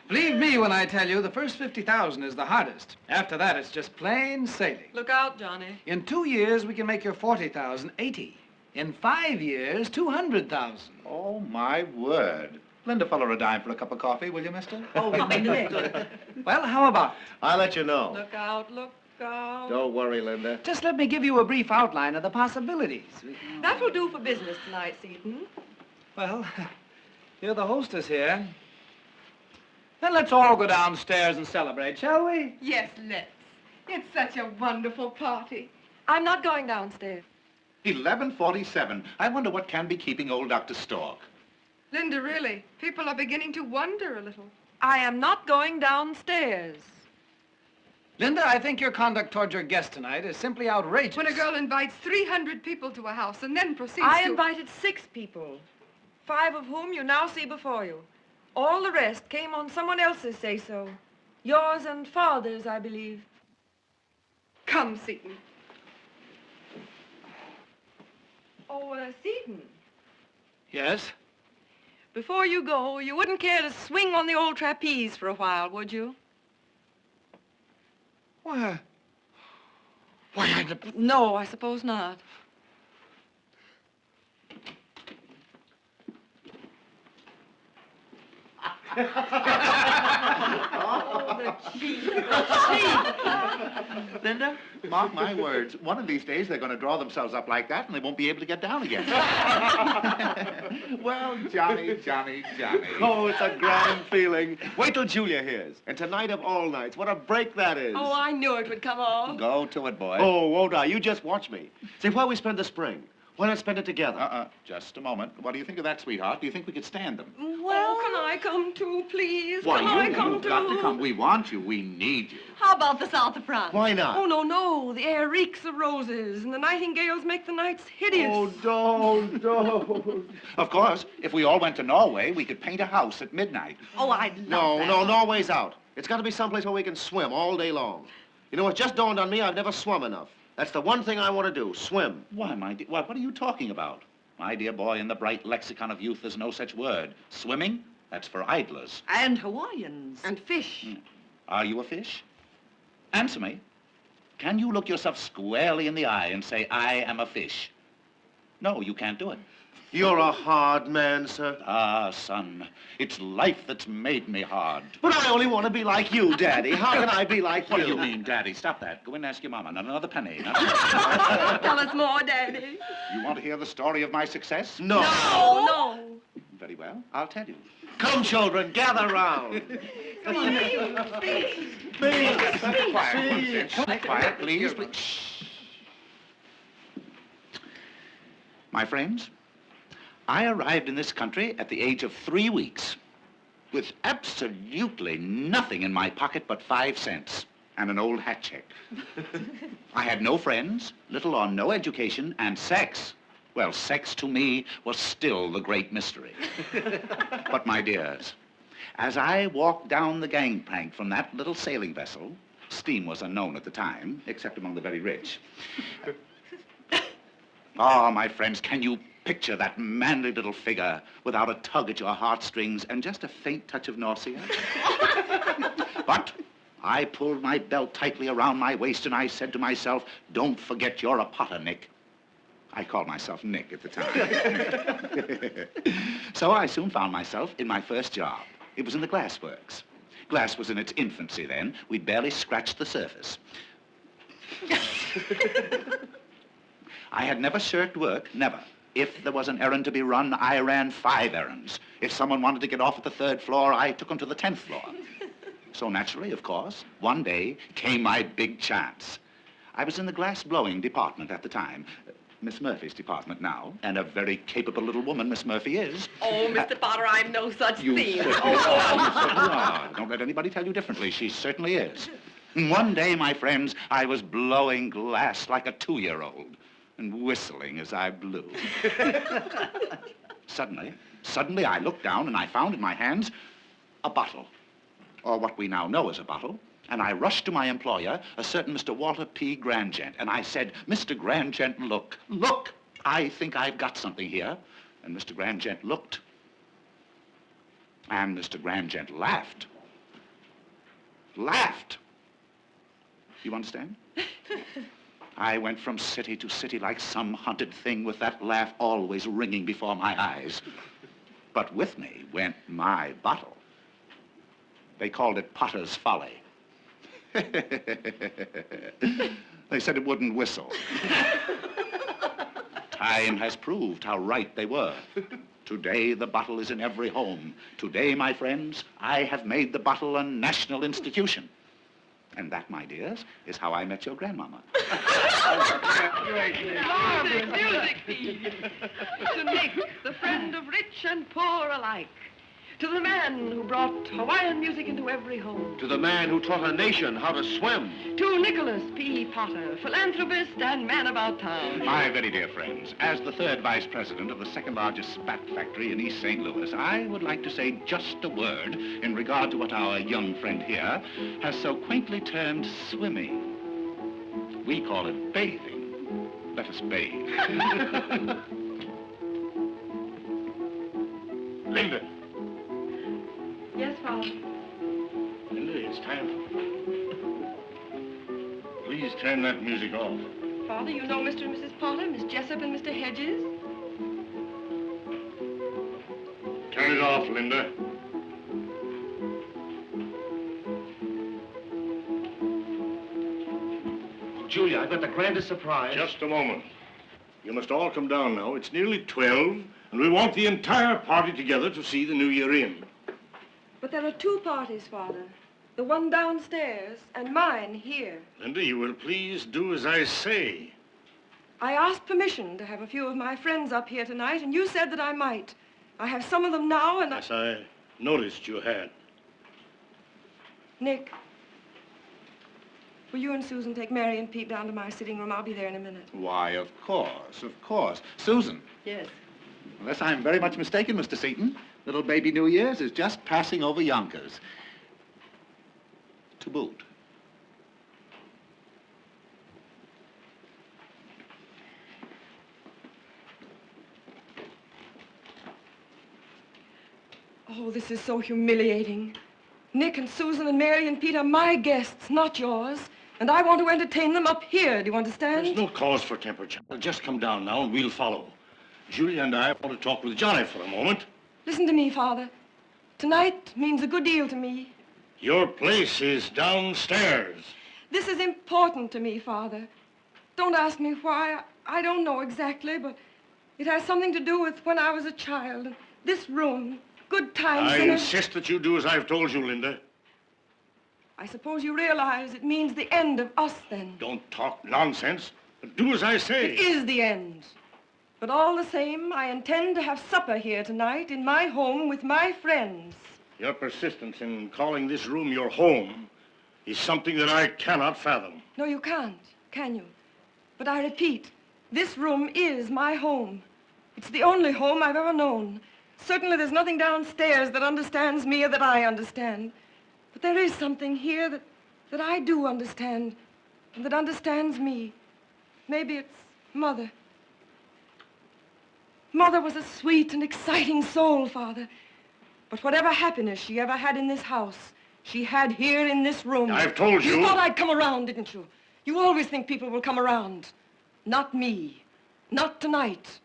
Believe me when I tell you, the first 50,000 is the hardest. After that, it's just plain sailing. Look out, Johnny. In 2 years, we can make your 40,000 80. In 5 years, 200,000. Oh, my word. Lend a fellow a dime for a cup of coffee, will you, mister? Oh, Well, how about it? I'll let you know. Look out, look out. Don't worry, Linda. Just let me give you a brief outline of the possibilities. That will do for business tonight, Seton. Well, you're the hostess here. Then let's all go downstairs and celebrate, shall we? Yes, let's. It's such a wonderful party. I'm not going downstairs. 11:47. I wonder what can be keeping old Dr. Stork. Linda, really, people are beginning to wonder a little. I am not going downstairs. Linda, I think your conduct towards your guest tonight is simply outrageous. When a girl invites 300 people to a house and then proceeds I to... invited 6 people, 5 of whom you now see before you. All the rest came on someone else's say-so. Yours and father's, I believe. Come, Seton. Oh, Seton, Yes? before you go, you wouldn't care to swing on the old trapeze for a while, would you? Why, No, I suppose not. Oh, the cheek, Linda, mark my words. One of these days, they're going to draw themselves up like that, and they won't be able to get down again. Well, Johnny. Oh, it's a grand feeling. Wait till Julia hears. And tonight of all nights, what a break that is. Oh, I knew it would come off. Go to it, boy. Oh, won't I? You just watch me. Say, where we spend the spring? Why not spend it together? Just a moment. What do you think of that, sweetheart? Do you think we could stand them? Well, can I come too, please? Why, Can I you've come got too? to come. We want you. We need you. How about the south of France? Why not? Oh, no. The air reeks of roses, and the nightingales make the nights hideous. Oh, don't. Of course, if we all went to Norway, we could paint a house at midnight. Oh, I'd love that. No, Norway's out. It's got to be someplace where we can swim all day long. You know, it just dawned on me I've never swum enough. That's the one thing I want to do, swim. Why, my dear, what are you talking about? My dear boy, in the bright lexicon of youth, there's no such word. Swimming? That's for idlers. And Hawaiians. And fish. Are you a fish? Answer me. Can you look yourself squarely in the eye and say, I am a fish? No, you can't do it. You're a hard man, sir. Ah, son, it's life that's made me hard. But I only want to be like you, Daddy. How can I be like What you? do you mean, Daddy? Stop that. Go in and ask your mama. Not another penny. Tell us more, Daddy. You want to hear the story of my success? No. No. Very well. I'll tell you. Come, children, gather round. Come on, Quiet, please. Shh. My friends, I arrived in this country at the age of 3 weeks with absolutely nothing in my pocket but 5 cents and an old hat check. I had no friends, little or no education, and sex. Well, sex to me was still the great mystery. But my dears, as I walked down the gangplank from that little sailing vessel, steam was unknown at the time, except among the very rich. Oh, my friends, can you picture that manly little figure without a tug at your heartstrings and just a faint touch of nausea? But I pulled my belt tightly around my waist and I said to myself, don't forget you're a potter, Nick. I called myself Nick at the time. So I soon found myself in my first job. It was in the glass works. Glass was in its infancy then. We'd barely scratched the surface. I had never shirked work, never. If there was an errand to be run, I ran 5 errands. If someone wanted to get off at the 3rd floor, I took them to the 10th floor. So naturally, of course, one day came my big chance. I was in the glass blowing department at the time. Miss Murphy's department now, and a very capable little woman Miss Murphy is. Oh, Mr. Potter, I'm no such You thing. certainly are. You certainly are. Don't let anybody tell you differently. She certainly is. And one day, my friends, I was blowing glass like a 2-year-old and whistling as I blew. Suddenly, I looked down and I found in my hands a bottle, or what we now know as a bottle, And I rushed to my employer, a certain Mr. Walter P. Grandgent, and I said, Mr. Grandgent, look, I think I've got something here. And Mr. Grandgent looked, and Mr. Grandgent laughed. Laughed. You understand? I went from city to city like some hunted thing with that laugh always ringing before my eyes. But with me went my bottle. They called it Potter's Folly. They said it wouldn't whistle. Time has proved how right they were. Today, the bottle is in every home. Today, my friends, I have made the bottle a national institution. And that, my dears, is how I met your grandmama. Music, Pete. To Nick, the friend of rich and poor alike. To the man who brought Hawaiian music into every home. To the man who taught a nation how to swim. To Nicholas P. Potter, philanthropist and man about town. My very dear friends, as the third vice president of the second largest spat factory in East St. Louis, I would like to say just a word in regard to what our young friend here has so quaintly termed swimming. We call it bathing. Let us bathe. Linda. Yes, Father. Linda, it's time. Please turn that music off. Father, you know Mr. and Mrs. Potter, Miss Jessup and Mr. Hedges? Turn it off, Linda. Julia, I've got the grandest surprise. Just a moment. You must all come down now. It's nearly 12, and we want the entire party together to see the new year in. But there are two parties, Father. The one downstairs and mine here. Linda, you will please do as I say. I asked permission to have a few of my friends up here tonight, and you said that I might. I have some of them now, and Yes, I noticed you had. Nick, will you and Susan take Mary and Pete down to my sitting room? I'll be there in a minute. Why, of course, of course. Susan. Yes. Unless I'm very much mistaken, Mr. Seton, little baby New Year's is just passing over Yonkers. To boot. Oh, this is so humiliating. Nick and Susan and Mary and Pete are my guests, not yours. And I want to entertain them up here, do you understand? There's no cause for temper, child. Just come down now and we'll follow. Julia and I want to talk with Johnny for a moment. Listen to me, Father. Tonight means a good deal to me. Your place is downstairs. This is important to me, Father. Don't ask me why. I don't know exactly, but it has something to do with when I was a child. This room, good times. I insist that you do as I've told you, Linda. I suppose you realize it means the end of us, then. Don't talk nonsense, but do as I say. It is the end. But all the same, I intend to have supper here tonight in my home with my friends. Your persistence in calling this room your home is something that I cannot fathom. No, you can't, can you? But I repeat, this room is my home. It's the only home I've ever known. Certainly there's nothing downstairs that understands me or that I understand. But there is something here that I do understand and that understands me. Maybe it's Mother. Mother was a sweet and exciting soul, Father. But whatever happiness she ever had in this house, she had here in this room. I've told you. You thought I'd come around, didn't you? You always think people will come around. Not me. Not tonight.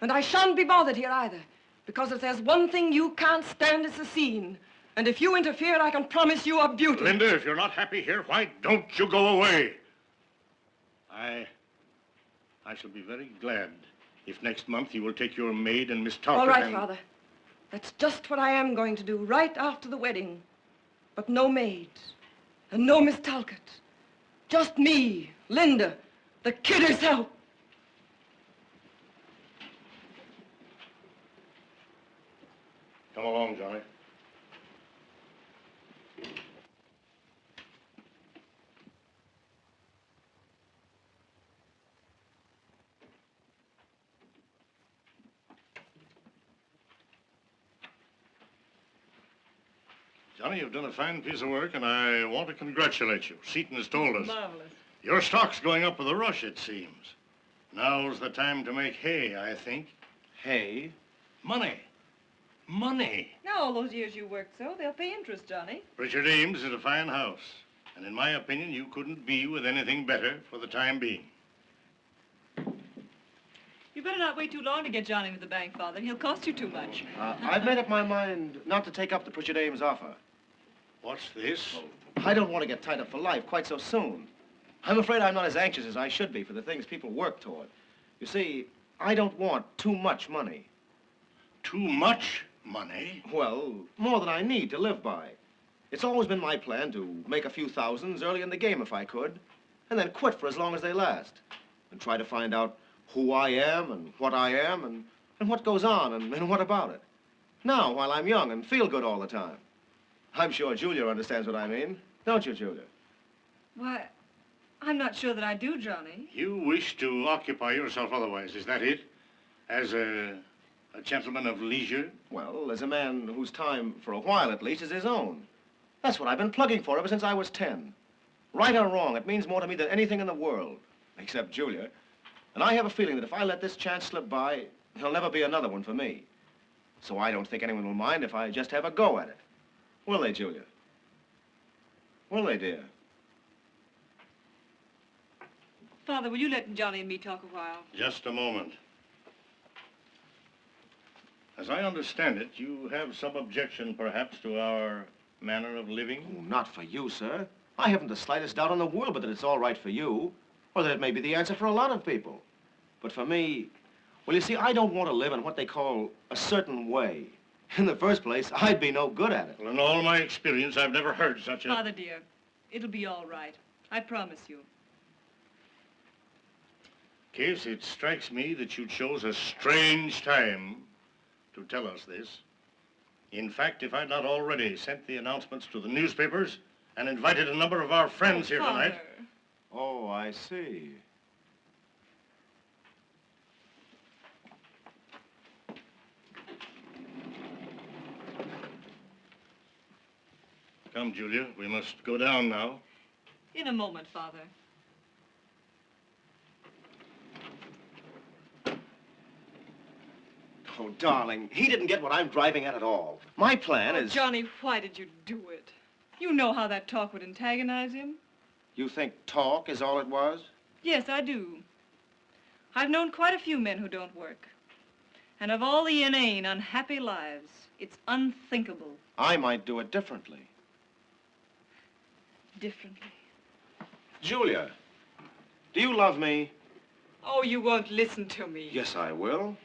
And I shan't be bothered here either. Because if there's one thing you can't stand, it's a scene. And if you interfere, I can promise you a beauty. Linda, if you're not happy here, why don't you go away? I shall be very glad if next month you will take your maid and Miss Talcott. All right, and... Father. That's just what I am going to do right after the wedding. But no maid and no Miss Talcott. Just me, Linda, the kid herself. Come along, Johnny. Johnny, you've done a fine piece of work, and I want to congratulate you. Seton has told us. Marvelous. Your stock's going up with a rush, it seems. Now's the time to make hay, I think. Hay? Money. Money. Now, all those years you worked so, they'll pay interest, Johnny. Richard Ames is a fine house. And in my opinion, you couldn't be with anything better for the time being. You better not wait too long to get Johnny into the bank, Father. He'll cost you too much. I've made up my mind not to take up the Pritchard Ames offer. What's this? I don't want to get tied up for life quite so soon. I'm afraid I'm not as anxious as I should be for the things people work toward. You see, I don't want too much money. Too much money? Well, more than I need to live by. It's always been my plan to make a few thousands early in the game if I could, and then quit for as long as they last, and try to find out who I am and what I am and what goes on and what about it. Now, while I'm young and feel good all the time. I'm sure Julia understands what I mean. Don't you, Julia? Why, I'm not sure that I do, Johnny. You wish to occupy yourself otherwise, is that it? As a gentleman of leisure? Well, as a man whose time, for a while at least, is his own. That's what I've been plugging for ever since I was 10. Right or wrong, it means more to me than anything in the world, except Julia. And I have a feeling that if I let this chance slip by, there'll never be another one for me. So I don't think anyone will mind if I just have a go at it. Will they, Julia? Will they, dear? Father, will you let Johnny and me talk a while? Just a moment. As I understand it, you have some objection, perhaps, to our manner of living? Oh, not for you, sir. I haven't the slightest doubt in the world but that it's all right for you, or that it may be the answer for a lot of people. But for me, well, you see, I don't want to live in what they call a certain way. In the first place, I'd be no good at it. Well, in all my experience, I've never heard such a... Father, dear, it'll be all right. I promise you. Case, it strikes me that you chose a strange time to tell us this. In fact, if I'd not already sent the announcements to the newspapers and invited a number of our friends here tonight... Oh, I see. Come, Julia, we must go down now. In a moment, Father. Oh, darling, he didn't get what I'm driving at all. My plan is... Johnny, why did you do it? You know how that talk would antagonize him. You think talk is all it was? Yes, I do. I've known quite a few men who don't work. And of all the inane, unhappy lives, it's unthinkable. I might do it differently. Differently. Julia, do you love me? Oh, you won't listen to me. Yes, I will.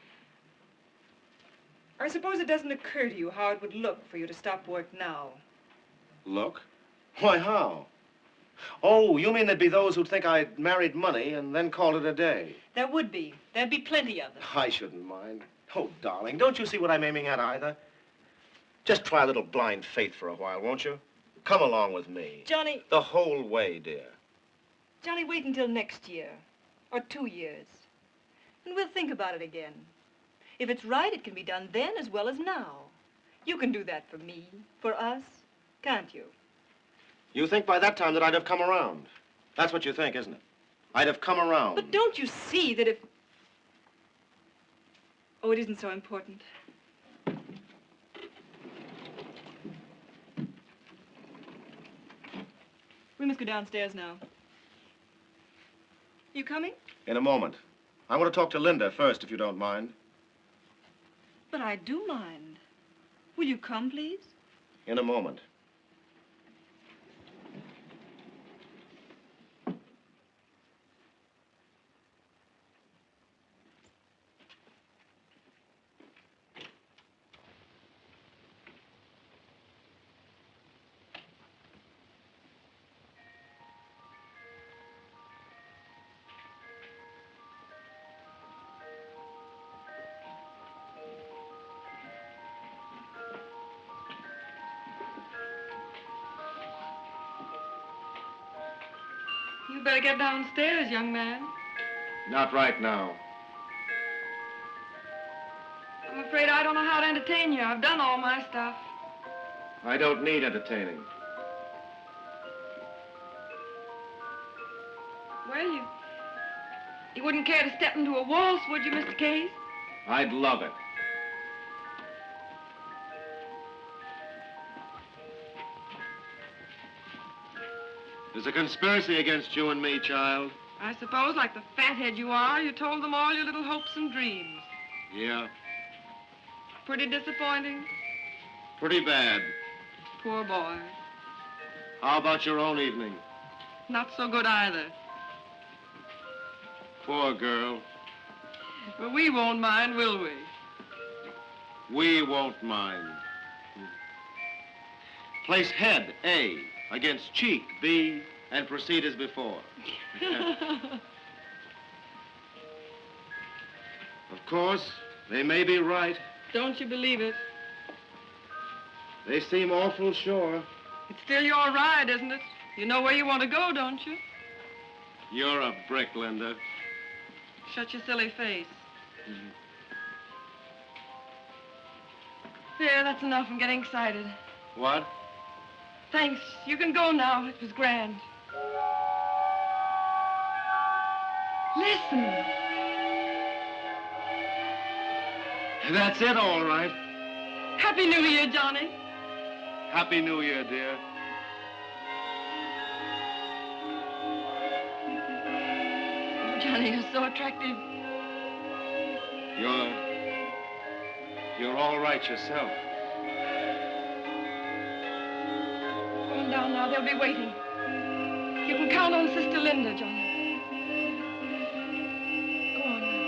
I suppose it doesn't occur to you how it would look for you to stop work now. Look? Why, how? Oh, you mean there'd be those who'd think I'd married money and then called it a day? There would be. There'd be plenty of them. I shouldn't mind. Oh, darling, don't you see what I'm aiming at either? Just try a little blind faith for a while, won't you? Come along with me. Johnny... The whole way, dear. Johnny, wait until next year. Or 2 years. And we'll think about it again. If it's right, it can be done then as well as now. You can do that for me, for us, can't you? You think by that time that I'd have come around? That's what you think, isn't it? I'd have come around. But don't you see that if... Oh, it isn't so important. We must go downstairs now. You coming? In a moment. I want to talk to Linda first, if you don't mind. But I do mind. Will you come, please? In a moment. You better get downstairs, young man. Not right now. I'm afraid I don't know how to entertain you. I've done all my stuff. I don't need entertaining. Well, you wouldn't care to step into a waltz, would you, Mr. Case? I'd love it. There's a conspiracy against you and me, child. I suppose, like the fathead you are, you told them all your little hopes and dreams. Yeah, Pretty disappointing. pretty bad. Poor boy. How about your own evening? Not so good either. Poor girl. But we won't mind, will we? We won't mind. Place head, A, against cheek, B, and proceed as before. Of course, they may be right. Don't you believe it? They seem awful sure. It's still your ride, isn't it? You know where you want to go, don't you? You're a brick, Linda. Shut your silly face. There, that's enough. I'm getting excited. What? Thanks. You can go now. It was grand. Listen. That's it, all right. Happy New Year, Johnny. Happy New Year, dear. Oh, Johnny, you're so attractive. You're all right yourself. Go on down now. They'll be waiting. You can count on Sister Linda, Johnny. Go on now.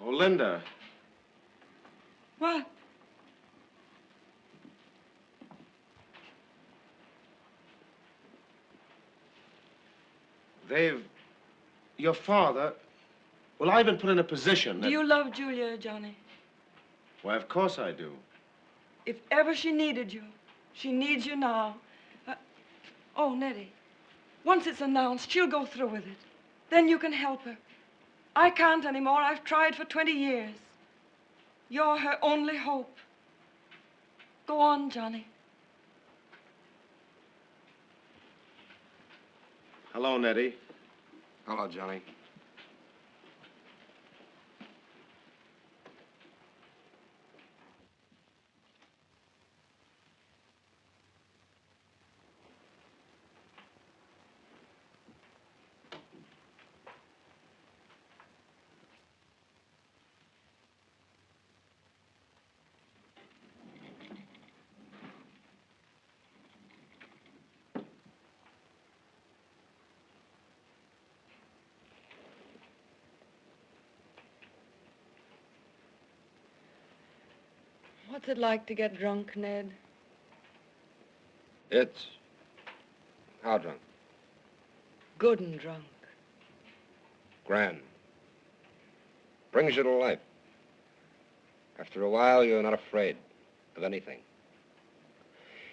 Oh, Linda. What? Your father... Well, I've been put in a position that... Do you love Julia, Johnny? Why, of course I do. If ever she needed you, she needs you now. Oh, Nettie, once it's announced, she'll go through with it. Then you can help her. I can't anymore. I've tried for 20 years. You're her only hope. Go on, Johnny. Hello, Nettie. Hello, Johnny. What's it like to get drunk, Ned? It's... how drunk? Good and drunk. Grand. Brings you to life. After a while, you're not afraid of anything.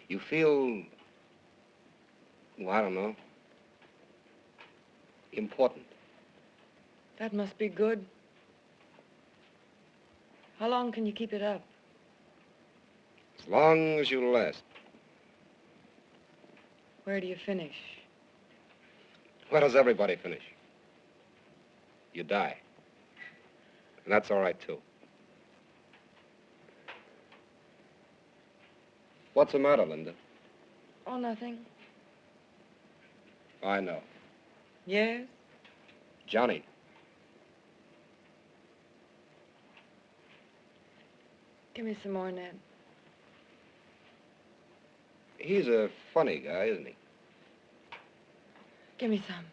You feel... well, I don't know. Important. That must be good. How long can you keep it up? As long as you last. Where do you finish? Where does everybody finish? You die. And that's all right, too. What's the matter, Linda? Oh, nothing. I know. Yes? Johnny. Give me some more, Ned. He's a funny guy, isn't he? Give me some.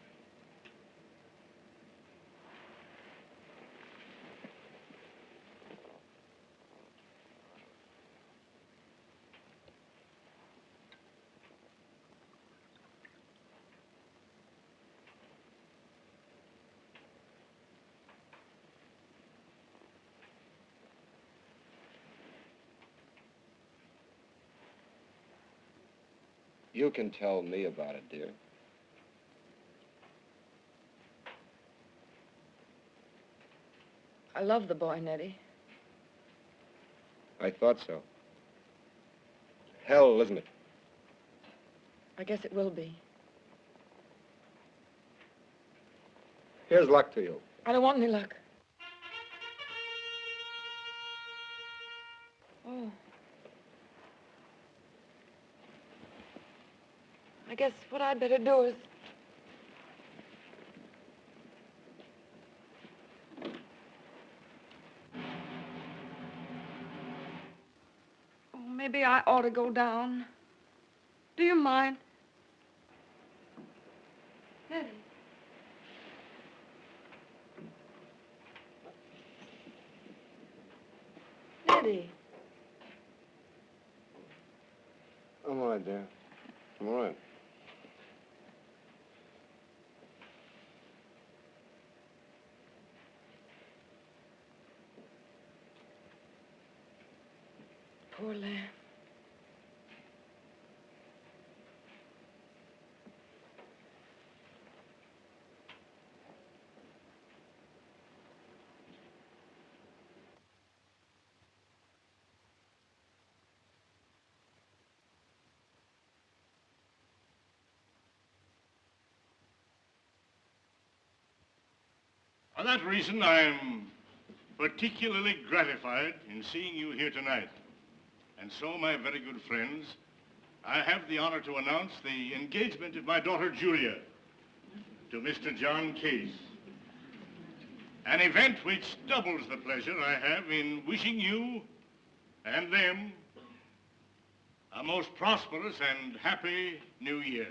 You can tell me about it, dear. I love the boy, Nettie. I thought so. Hell, isn't it? I guess it will be. Here's luck to you. I don't want any luck. Oh. I guess what I'd better do is... Oh, maybe I ought to go down. Do you mind? Nettie. Nettie. I'm all right, dear. I'm all right. Poor lamb. For that reason, I'm particularly gratified in seeing you here tonight. And so, my very good friends, I have the honor to announce the engagement of my daughter Julia to Mr. John Case. An event which doubles the pleasure I have in wishing you and them a most prosperous and happy New Year.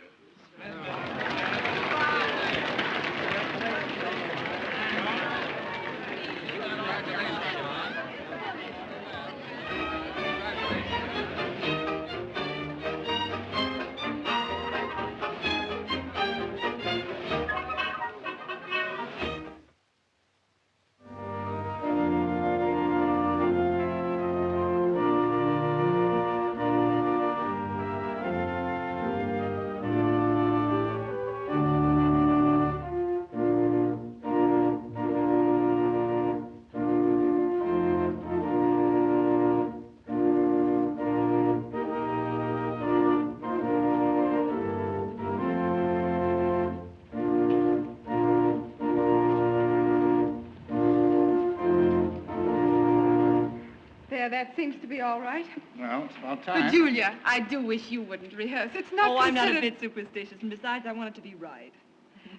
That seems to be all right. Well, it's about time. But, Julia, I do wish you wouldn't rehearse. It's not Oh, I'm not a considered- bit superstitious, and besides, I want it to be right.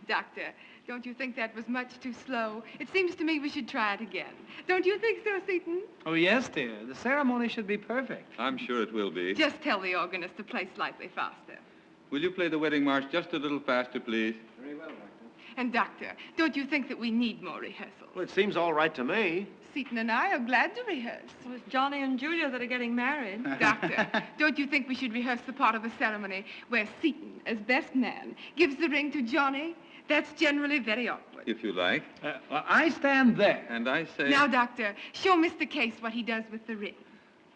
Doctor, don't you think that was much too slow? It seems to me we should try it again. Don't you think so, Seton? Oh, yes, dear. The ceremony should be perfect. I'm sure it will be. Just tell the organist to play slightly faster. Will you play the wedding march just a little faster, please? Very well, Doctor. And, Doctor, don't you think that we need more rehearsals? Well, it seems all right to me. Seton and I are glad to rehearse. Well, it's Johnny and Julia that are getting married. Doctor, don't you think we should rehearse the part of the ceremony where Seton, as best man, gives the ring to Johnny? That's generally very awkward. If you like. Well, I stand there. And I say... Now, Doctor, show Mr. Case what he does with the ring.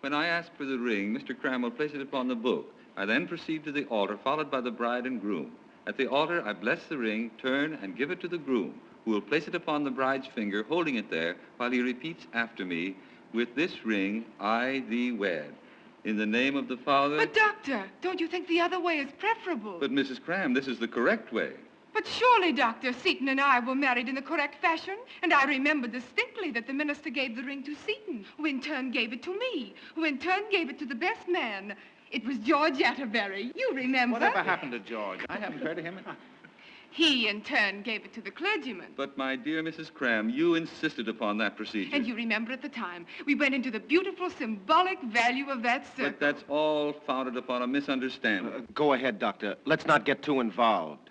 When I ask for the ring, Mr. Cram will place it upon the book. I then proceed to the altar, followed by the bride and groom. At the altar, I bless the ring, turn, and give it to the groom, who will place it upon the bride's finger, holding it there, while he repeats after me, "With this ring, I thee wed. In the name of the Father..." But, Doctor, don't you think the other way is preferable? But, Mrs. Cram, this is the correct way. But surely, Doctor, Seton and I were married in the correct fashion, and I remember distinctly that the minister gave the ring to Seton, who in turn gave it to me, who in turn gave it to the best man. It was George Atterbury. You remember? Whatever happened to George? I haven't heard of him. He, in turn, gave it to the clergyman. But, my dear Mrs. Cram, you insisted upon that procedure. And you remember at the time, we went into the beautiful symbolic value of that circle. But that's all founded upon a misunderstanding. Go ahead, Doctor. Let's not get too involved.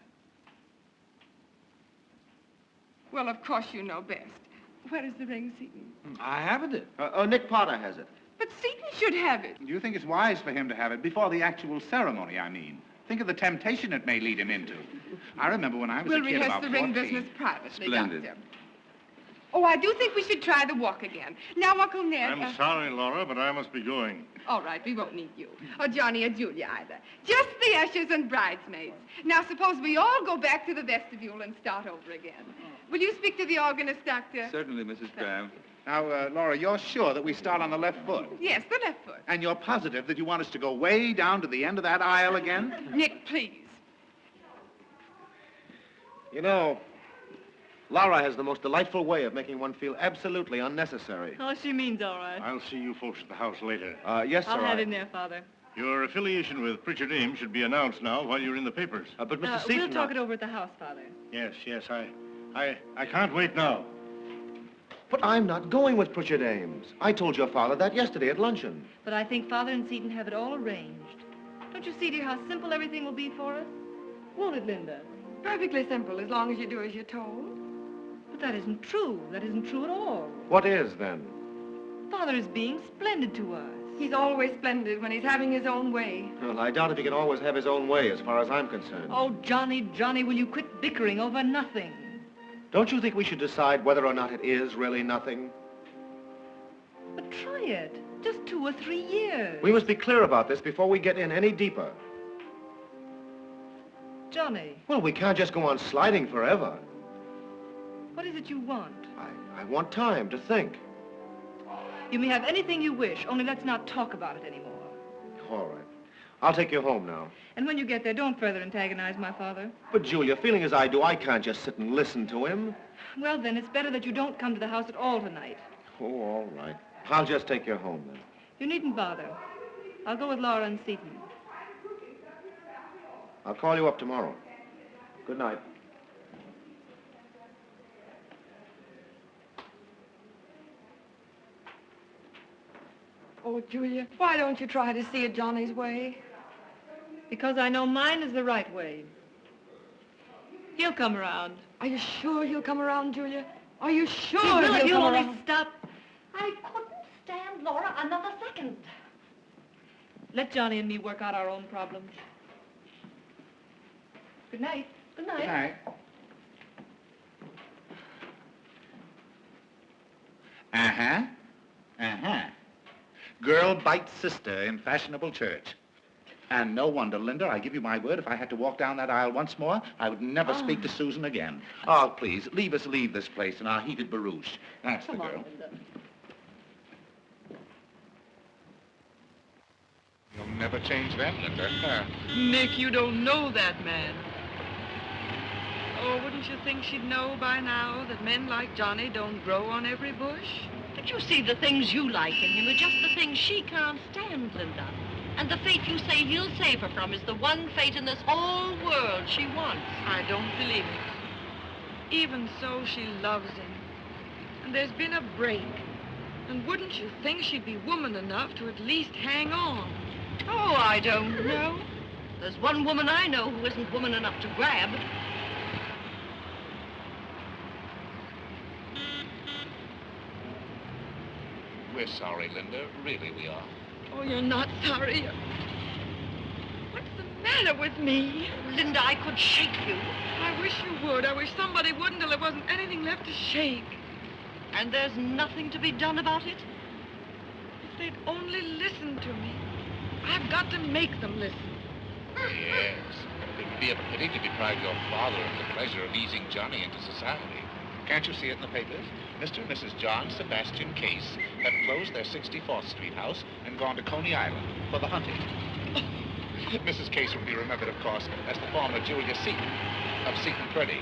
Well, of course you know best. Where is the ring, Seton? I haven't it. Nick Potter has it. But Seton should have it. Do you think it's wise for him to have it before the actual ceremony, I mean? Think of the temptation it may lead him into. I remember when I was We'll a kid rehearse about the ring 14. business privately, Splendid. Doctor. Oh, I do think we should try the walk again. Now, Uncle Ned... I'm sorry, Laura, but I must be going. All right, we won't need you. Or Johnny or Julia either. Just the ushers and bridesmaids. Now, suppose we all go back to the vestibule and start over again. Will you speak to the organist, Doctor? Certainly, Mrs. Graham. Now, Laura, you're sure that we start on the left foot? Yes, the left foot. And you're positive that you want us to go way down to the end of that aisle again? Nick, please. You know, Laura has the most delightful way of making one feel absolutely unnecessary. Oh, she means all right. I'll see you folks at the house later. Yes, sir. I'll have him there, Father. Your affiliation with Pritchard Ames should be announced now while you're in the papers. But Mr. Seton... We'll talk it over at the house, Father. Yes, I can't wait now. But I'm not going with Pritchard Ames. I told your father that yesterday at luncheon. But I think Father and Seton have it all arranged. Don't you see, dear, how simple everything will be for us? Won't it, Linda? Perfectly simple, as long as you do as you're told. But that isn't true. That isn't true at all. What is, then? Father is being splendid to us. He's always splendid when he's having his own way. Well, I doubt if he can always have his own way, as far as I'm concerned. Oh, Johnny, will you quit bickering over nothing? Don't you think we should decide whether or not it is really nothing? But try it. Just 2 or 3 years. We must be clear about this before we get in any deeper. Johnny. Well, we can't just go on sliding forever. What is it you want? I want time to think. You may have anything you wish, only let's not talk about it anymore. All right. I'll take you home now. And when you get there, don't further antagonize my father. But, Julia, feeling as I do, I can't just sit and listen to him. Well, then, it's better that you don't come to the house at all tonight. Oh, all right. I'll just take you home, then. You needn't bother. I'll go with Laura and Seton. I'll call you up tomorrow. Good night. Oh, Julia, why don't you try to see it Johnny's way? Because I know mine is the right way. He'll come around. Are you sure he'll come around, Julia? Are you sure He will if he'll you come only around? stop. I couldn't stand Laura another second. Let Johnny and me work out our own problems. Good night. Good night. Good night. Uh-huh. Uh-huh. Girl bites sister in fashionable church. And no wonder, Linda, I give you my word, if I had to walk down that aisle once more, I would never speak to Susan again. Oh, please, leave us leave this place in our heated barouche. That's the girl. Come on, Linda. You'll never change that, Linda. Nick, you don't know that man. Oh, wouldn't you think she'd know by now that men like Johnny don't grow on every bush? But you see, the things you like in him are just the things she can't stand, Linda. And the fate you say he'll save her from is the one fate in this whole world she wants. I don't believe it. Even so, she loves him. And there's been a break. And wouldn't you think she'd be woman enough to at least hang on? Oh, I don't know. There's one woman I know who isn't woman enough to grab. We're sorry, Linda. Really, we are. Oh, you're not sorry. What's the matter with me? Linda, I could shake you. I wish you would. I wish somebody would until there wasn't anything left to shake. And there's nothing to be done about it? If they'd only listen to me. I've got to make them listen. Yes. It would be a pity to deprive your father of the pleasure of easing Johnny into society. Can't you see it in the papers? Mr. and Mrs. John Sebastian Case have closed their 64th Street house and gone to Coney Island for the hunting. Mrs. Case will be remembered, of course, as the former Julia Seton of Seton Pretty.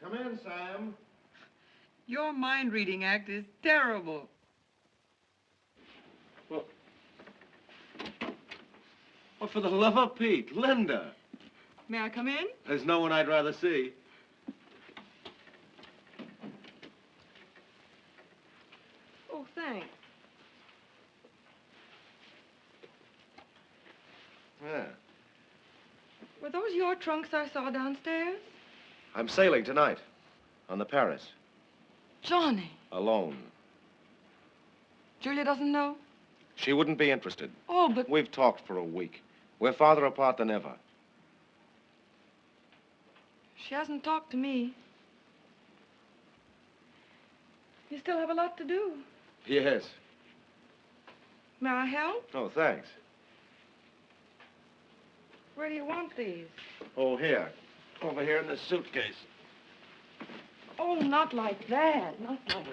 Come in, Sam. Your mind-reading act is terrible. Well, for the love of Pete, Linda. May I come in? There's no one I'd rather see. Oh, Oh, thanks. Yeah. Were those your trunks I saw downstairs? I'm sailing tonight on the Paris. Johnny. Alone. Julia doesn't know? She wouldn't be interested. Oh, but... We've talked for a week. We're farther apart than ever. She hasn't talked to me. You still have a lot to do. Yes. May I help? Oh, thanks. Where do you want these? Oh, here. Over here in this suitcase. Oh, not like that. Not like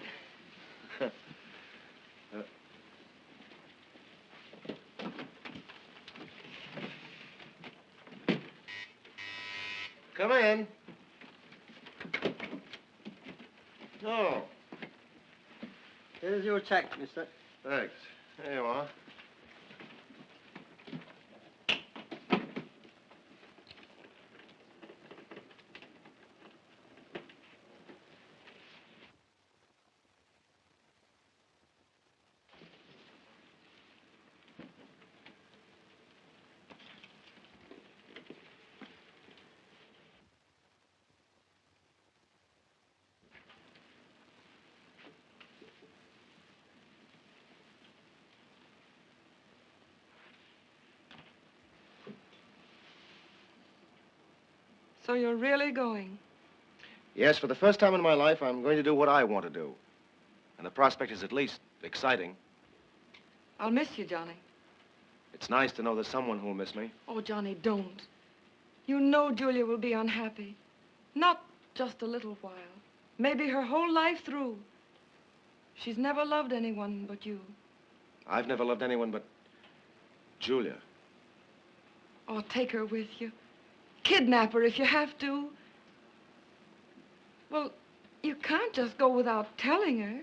that. Come in. Oh. Here's your check, mister. Thanks. There you are. So you're really going? Yes, for the first time in my life, I'm going to do what I want to do. And the prospect is at least exciting. I'll miss you, Johnny. It's nice to know there's someone who'll miss me. Oh, Johnny, don't. You know Julia will be unhappy. Not just a little while. Maybe her whole life through. She's never loved anyone but you. I've never loved anyone but Julia. Oh, take her with you. Kidnap her if you have to. Well, you can't just go without telling her.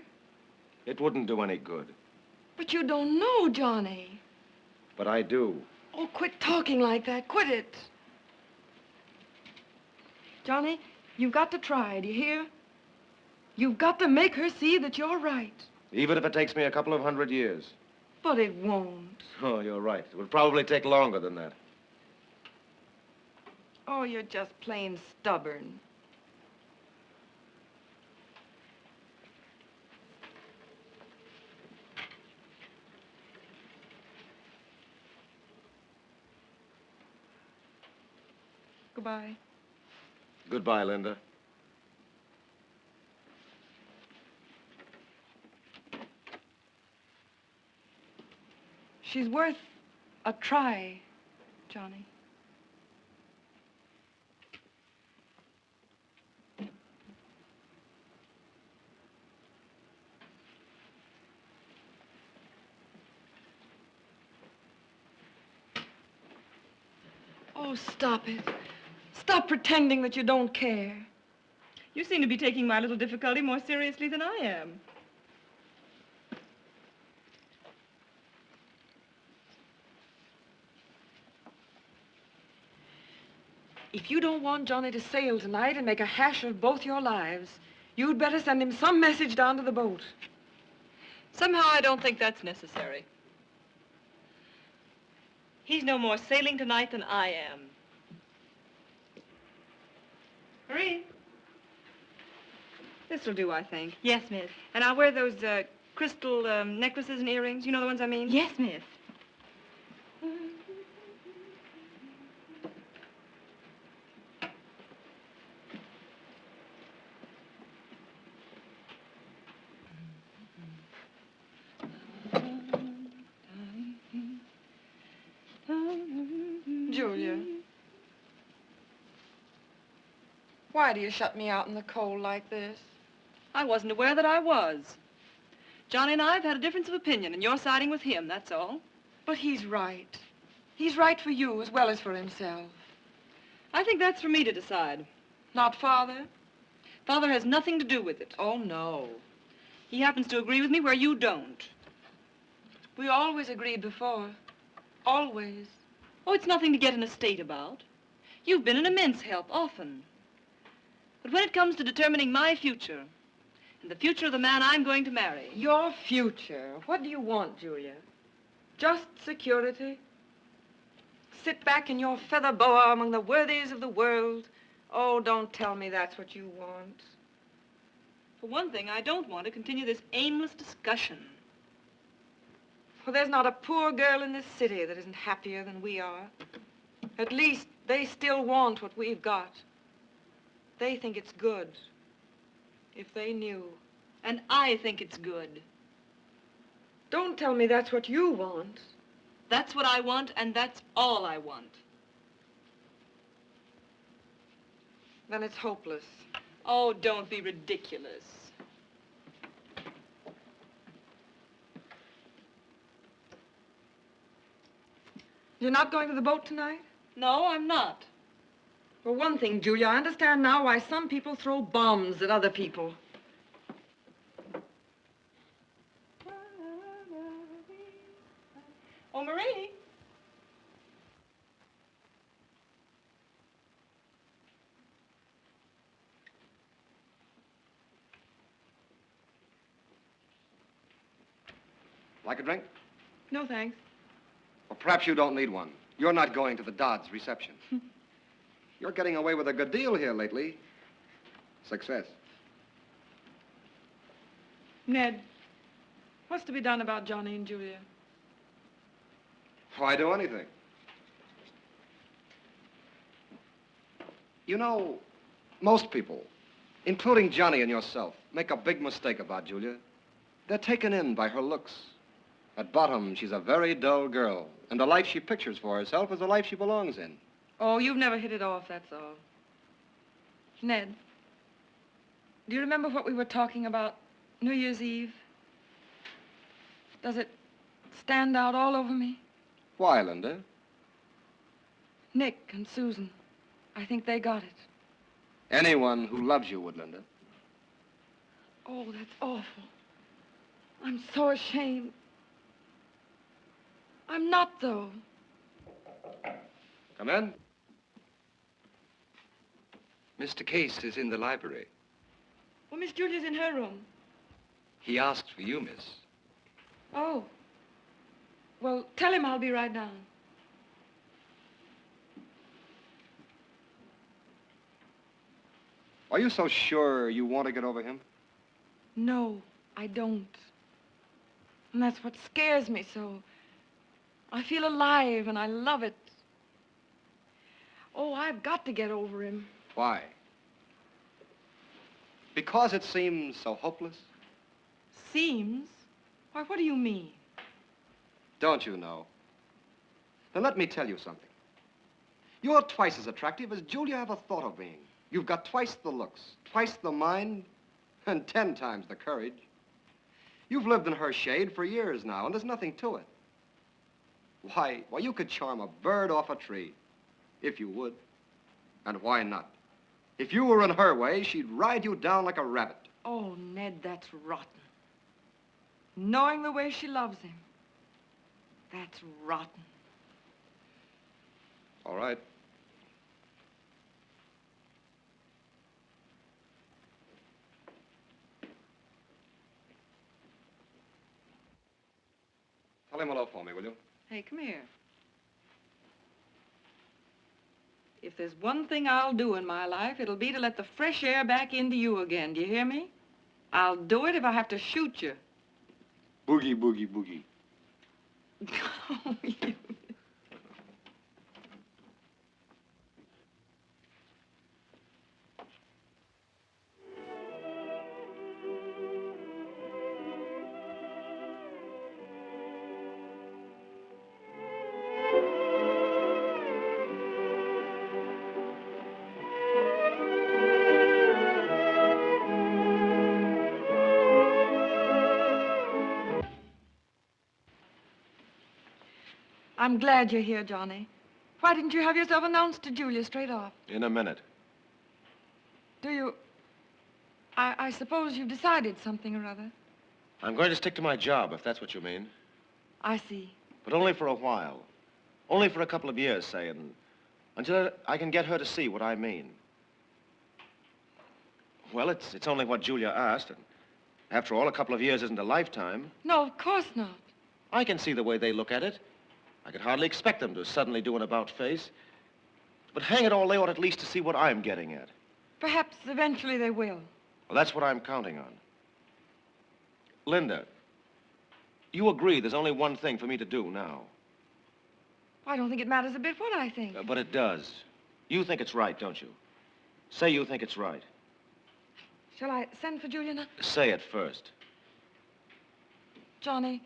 It wouldn't do any good. But you don't know, Johnny. But I do. Oh, quit talking like that. Quit it. Johnny, you've got to try, do you hear? You've got to make her see that you're right. Even if it takes me a couple of 100 years. But it won't. Oh, you're right. It would probably take longer than that. Oh, you're just plain stubborn. Goodbye. Goodbye, Linda. She's worth a try, Johnny. Oh, stop it. Stop pretending that you don't care. You seem to be taking my little difficulty more seriously than I am. If you don't want Johnny to sail tonight and make a hash of both your lives, you'd better send him some message down to the boat. Somehow I don't think that's necessary. He's no more sailing tonight than I am. Hurry. This'll do, I think. Yes, miss. And I'll wear those crystal necklaces and earrings. You know the ones I mean? Yes, miss. Julia. Why do you shut me out in the cold like this? I wasn't aware that I was. Johnny and I have had a difference of opinion, and you're siding with him, that's all. But he's right. He's right for you as well as for himself. I think that's for me to decide. Not Father? Father has nothing to do with it. Oh, no. He happens to agree with me where you don't. We always agreed before. Always. Oh, it's nothing to get in a state about. You've been an immense help, often. But when it comes to determining my future, and the future of the man I'm going to marry. Your future? What do you want, Julia? Just security? Sit back in your feather boa among the worthies of the world? Oh, don't tell me that's what you want. For one thing, I don't want to continue this aimless discussion. Well, there's not a poor girl in this city that isn't happier than we are. At least they still want what we've got. They think it's good. If they knew. And I think it's good. Don't tell me that's what you want. That's what I want, and that's all I want. Then it's hopeless. Oh, don't be ridiculous. You're not going to the boat tonight? No, I'm not. For one thing, Julia, I understand now why some people throw bombs at other people. Oh, Marie. Like a drink? No, thanks. Or perhaps you don't need one. You're not going to the Dodds reception. You're getting away with a good deal here lately. Success. Ned, what's to be done about Johnny and Julia? Why do anything? You know, most people, including Johnny and yourself, make a big mistake about Julia. They're taken in by her looks. At bottom, she's a very dull girl, and the life she pictures for herself is the life she belongs in. Oh, you've never hit it off, that's all. Ned, do you remember what we were talking about New Year's Eve? Does it stand out all over me? Why, Linda? Nick and Susan, I think they got it. Anyone who loves you would, Linda. Oh, that's awful. I'm so ashamed. I'm not, though. Come in. Mr. Case is in the library. Well, Miss Julia's in her room. He asked for you, miss. Oh. Well, tell him I'll be right down. Are you so sure you want to get over him? No, I don't. And that's what scares me so. I feel alive and I love it. Oh, I've got to get over him. Why? Because it seems so hopeless? Seems? Why, what do you mean? Don't you know? Then let me tell you something. You're twice as attractive as Julia ever thought of being. You've got twice the looks, twice the mind, and 10 times the courage. You've lived in her shade for years now, and there's nothing to it. Why, you could charm a bird off a tree, if you would. And why not? If you were in her way, she'd ride you down like a rabbit. Oh, Ned, that's rotten. Knowing the way she loves him, that's rotten. All right. Tell him hello for me, will you? Hey, come here. If there's one thing I'll do in my life, it'll be to let the fresh air back into you again. Do you hear me? I'll do it if I have to shoot you. Boogie, boogie, boogie. Oh, you... I'm glad you're here, Johnny. Why didn't you have yourself announced to Julia straight off? In a minute. Do you... I suppose you've decided something or other. I'm going to stick to my job, if that's what you mean. I see. But only for a while. Only for a couple of years, say, and until I can get her to see what I mean. Well, it's only what Julia asked, and After all, a couple of years isn't a lifetime. No, of course not. I can see the way they look at it. I could hardly expect them to suddenly do an about-face. But hang it all, they ought at least to see what I'm getting at. Perhaps eventually they will. Well, that's what I'm counting on. Linda, you agree there's only one thing for me to do now. I don't think it matters a bit what I think. But it does. You think it's right, don't you? Say you think it's right. Shall I send for Julia now? Say it first. Johnny,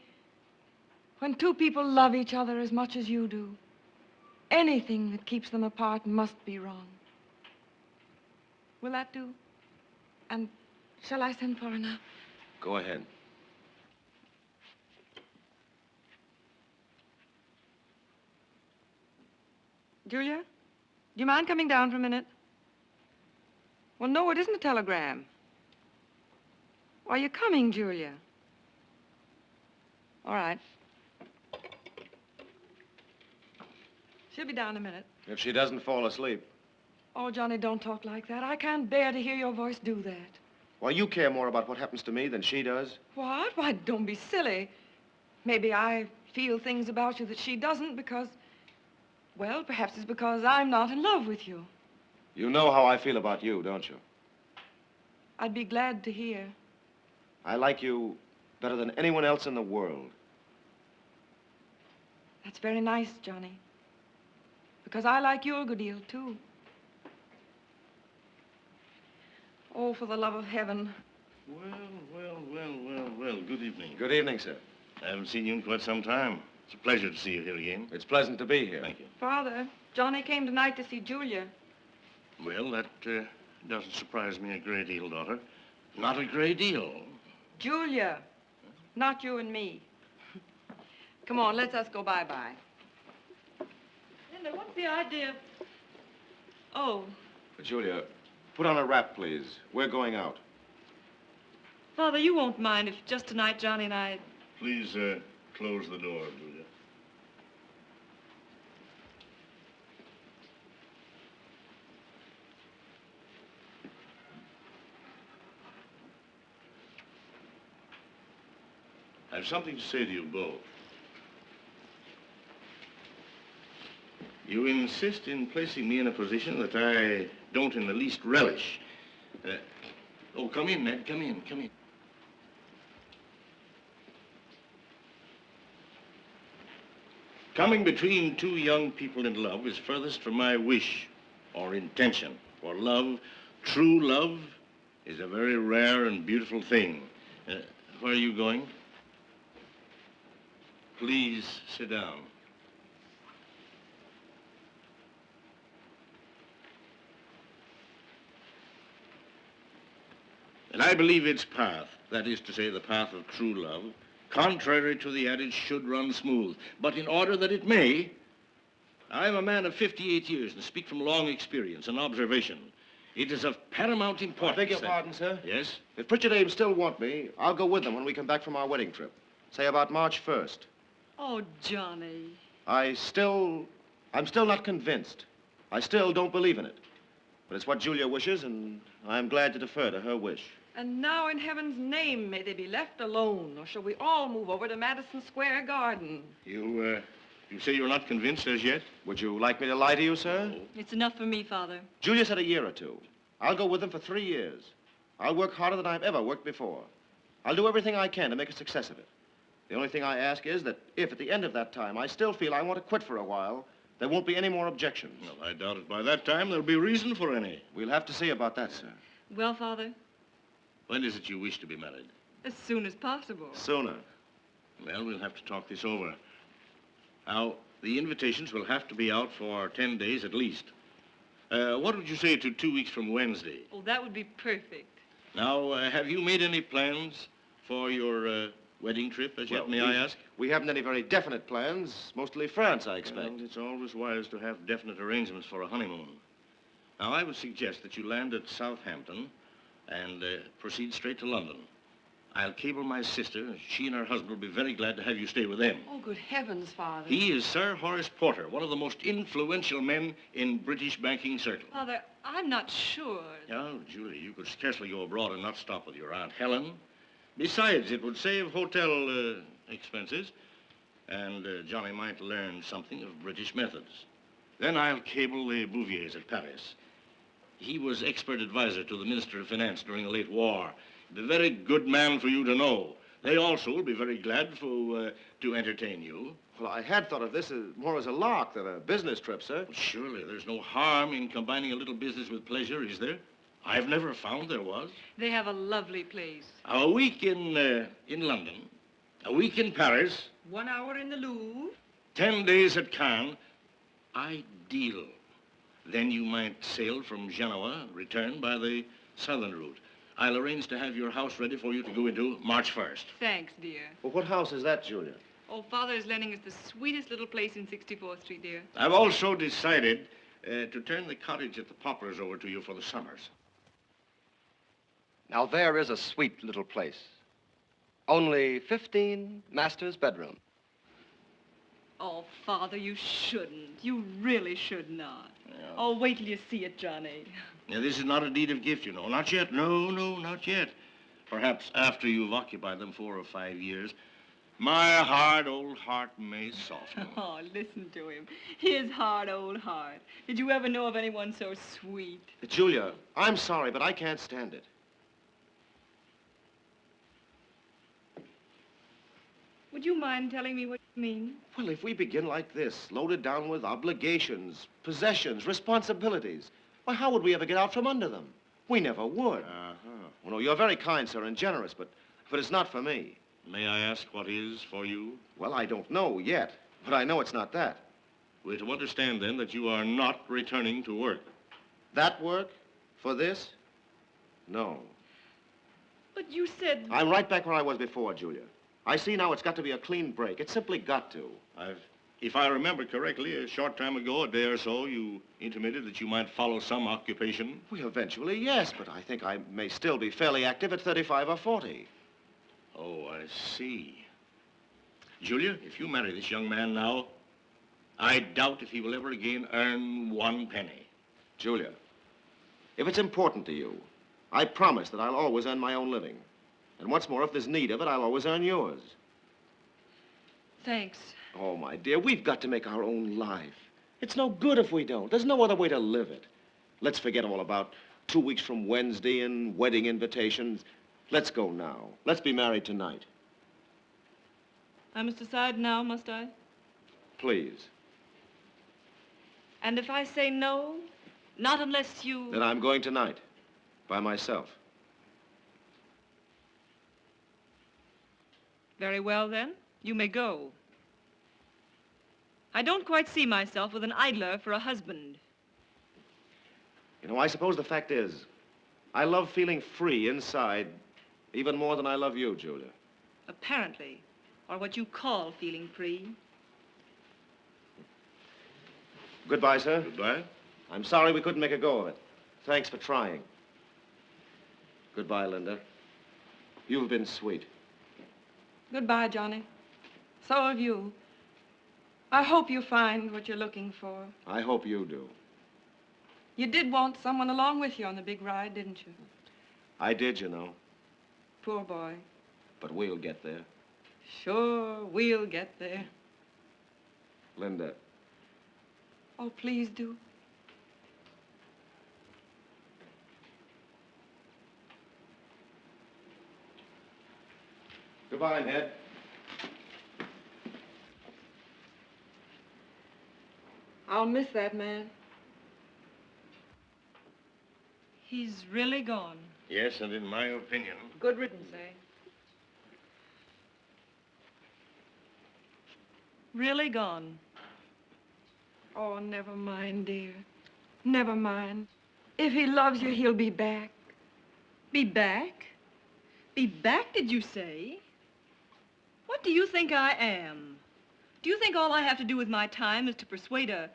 when two people love each other as much as you do, anything that keeps them apart must be wrong. Will that do? And shall I send for her now? Go ahead. Julia, do you mind coming down for a minute? Well, no, it isn't a telegram. Are you coming, Julia? All right. She'll be down in a minute. If she doesn't fall asleep. Oh, Johnny, don't talk like that. I can't bear to hear your voice do that. Why, you care more about what happens to me than she does. What? Why, don't be silly. Maybe I feel things about you that she doesn't because, well, perhaps it's because I'm not in love with you. You know how I feel about you, don't you? I'd be glad to hear. I like you better than anyone else in the world. That's very nice, Johnny. Because I like you a good deal, too. Oh, for the love of heaven. Well, good evening. Good evening, sir. I haven't seen you in quite some time. It's a pleasure to see you here again. It's pleasant to be here. Thank you. Father, Johnny came tonight to see Julia. Well, that doesn't surprise me a great deal, daughter. Not a great deal. Julia, not you and me. Come on, let's us go bye-bye. Linda, what's the idea? Oh. Julia, put on a wrap, please. We're going out. Father, you won't mind if just tonight Johnny and I... Please, close the door, Julia. I have something to say to you both. You insist in placing me in a position that I don't in the least relish. Oh, come in, Ned. Come in. Coming between two young people in love is furthest from my wish or intention. For love, true love, is a very rare and beautiful thing. Where are you going? Please sit down. And I believe its path, that is to say, the path of true love, contrary to the adage, should run smooth. But in order that it may, I am a man of 58 years and speak from long experience and observation. It is of paramount importance. I beg your pardon, sir? Yes? If Pritchard Ames still want me, I'll go with them when we come back from our wedding trip. Say about March 1st. Oh, Johnny. I'm still not convinced. I still don't believe in it. But it's what Julia wishes, and I'm glad to defer to her wish. And now, in heaven's name, may they be left alone, or shall we all move over to Madison Square Garden? You say you're not convinced as yet? Would you like me to lie to you, sir? No. It's enough for me, Father. Julia said a year or two. I'll go with them for 3 years. I'll work harder than I've ever worked before. I'll do everything I can to make a success of it. The only thing I ask is that if at the end of that time I still feel I want to quit for a while, there won't be any more objections. Well, I doubt it. By that time, there'll be reason for any. We'll have to see about that, sir. Well, Father? When is it you wish to be married? As soon as possible. Sooner. Well, we'll have to talk this over. Now, the invitations will have to be out for 10 days at least. What would you say to 2 weeks from Wednesday? Oh, that would be perfect. Now, have you made any plans for your wedding trip as yet, may I ask? We haven't any very definite plans. Mostly France, I expect. Well, it's always wise to have definite arrangements for a honeymoon. Now, I would suggest that you land at Southampton and proceed straight to London. I'll cable my sister. She and her husband will be very glad to have you stay with them. Oh, good heavens, Father. He is Sir Horace Porter, one of the most influential men in British banking circles. Father, I'm not sure. Oh, Julie, you could scarcely go abroad and not stop with your Aunt Helen. Besides, it would save hotel expenses, and Johnny might learn something of British methods. Then I'll cable the Bouviers at Paris. He was expert advisor to the Minister of Finance during the late war. A very good man for you to know. They also will be very glad to entertain you. Well, I had thought of this more as a lark than a business trip, sir. Well, surely there's no harm in combining a little business with pleasure, is there? I've never found there was. They have a lovely place. A week in London, a week in Paris, 1 hour in the Louvre. 10 days at Cannes. Ideal. Then you might sail from Genoa, return by the southern route. I'll arrange to have your house ready for you to go into March 1st. Thanks, dear. Well, what house is that, Julia? Oh, Father is lending us the sweetest little place in 64th Street, dear. I've also decided to turn the cottage at the Poplars over to you for the summers. Now, there is a sweet little place. Only 15 master's bedroom. Oh, Father, you shouldn't. You really should not. Yeah. Oh, wait till you see it, Johnny. Now, this is not a deed of gift, you know. Not yet. No, not yet. Perhaps after you've occupied them 4 or 5 years, my hard old heart may soften. Oh, listen to him. His hard old heart. Did you ever know of anyone so sweet? Julia, I'm sorry, but I can't stand it. Would you mind telling me what you mean? Well, if we begin like this, loaded down with obligations, possessions, responsibilities, why, how would we ever get out from under them? We never would. Well, no, you're very kind, sir, and generous, but it's not for me. May I ask what is for you? Well, I don't know yet, but I know it's not that. We're to understand, then, that you are not returning to work. That work? For this? No. But you said... I'm right back where I was before, Julia. I see now it's got to be a clean break. It's simply got to. If I remember correctly, a short time ago, a day or so, you intimated that you might follow some occupation. Well, eventually, yes, but I think I may still be fairly active at 35 or 40. Oh, I see. Julia, if you marry this young man now, I doubt if he will ever again earn 1 penny. Julia, if it's important to you, I promise that I'll always earn my own living. And what's more, if there's need of it, I'll always earn yours. Thanks. Oh, my dear, we've got to make our own life. It's no good if we don't. There's no other way to live it. Let's forget all about 2 weeks from Wednesday and wedding invitations. Let's go now. Let's be married tonight. I must decide now, must I? Please. And if I say no, not unless you... Then I'm going tonight, by myself. Very well, then. You may go. I don't quite see myself with an idler for a husband. You know, I suppose the fact is, I love feeling free inside even more than I love you, Julia. Apparently. Or what you call feeling free. Goodbye, sir. Goodbye. I'm sorry we couldn't make a go of it. Thanks for trying. Goodbye, Linda. You've been sweet. Goodbye, Johnny. So have you. I hope you find what you're looking for. I hope you do. You did want someone along with you on the big ride, didn't you? I did, you know. Poor boy. But we'll get there. Sure, we'll get there. Linda. Oh, please do. Goodbye, Ned. I'll miss that man. He's really gone. Yes, and in my opinion... Good riddance, eh? Really gone. Oh, never mind, dear. Never mind. If he loves you, he'll be back. Be back? Be back, did you say? What do you think I am? Do you think all I have to do with my time is to persuade a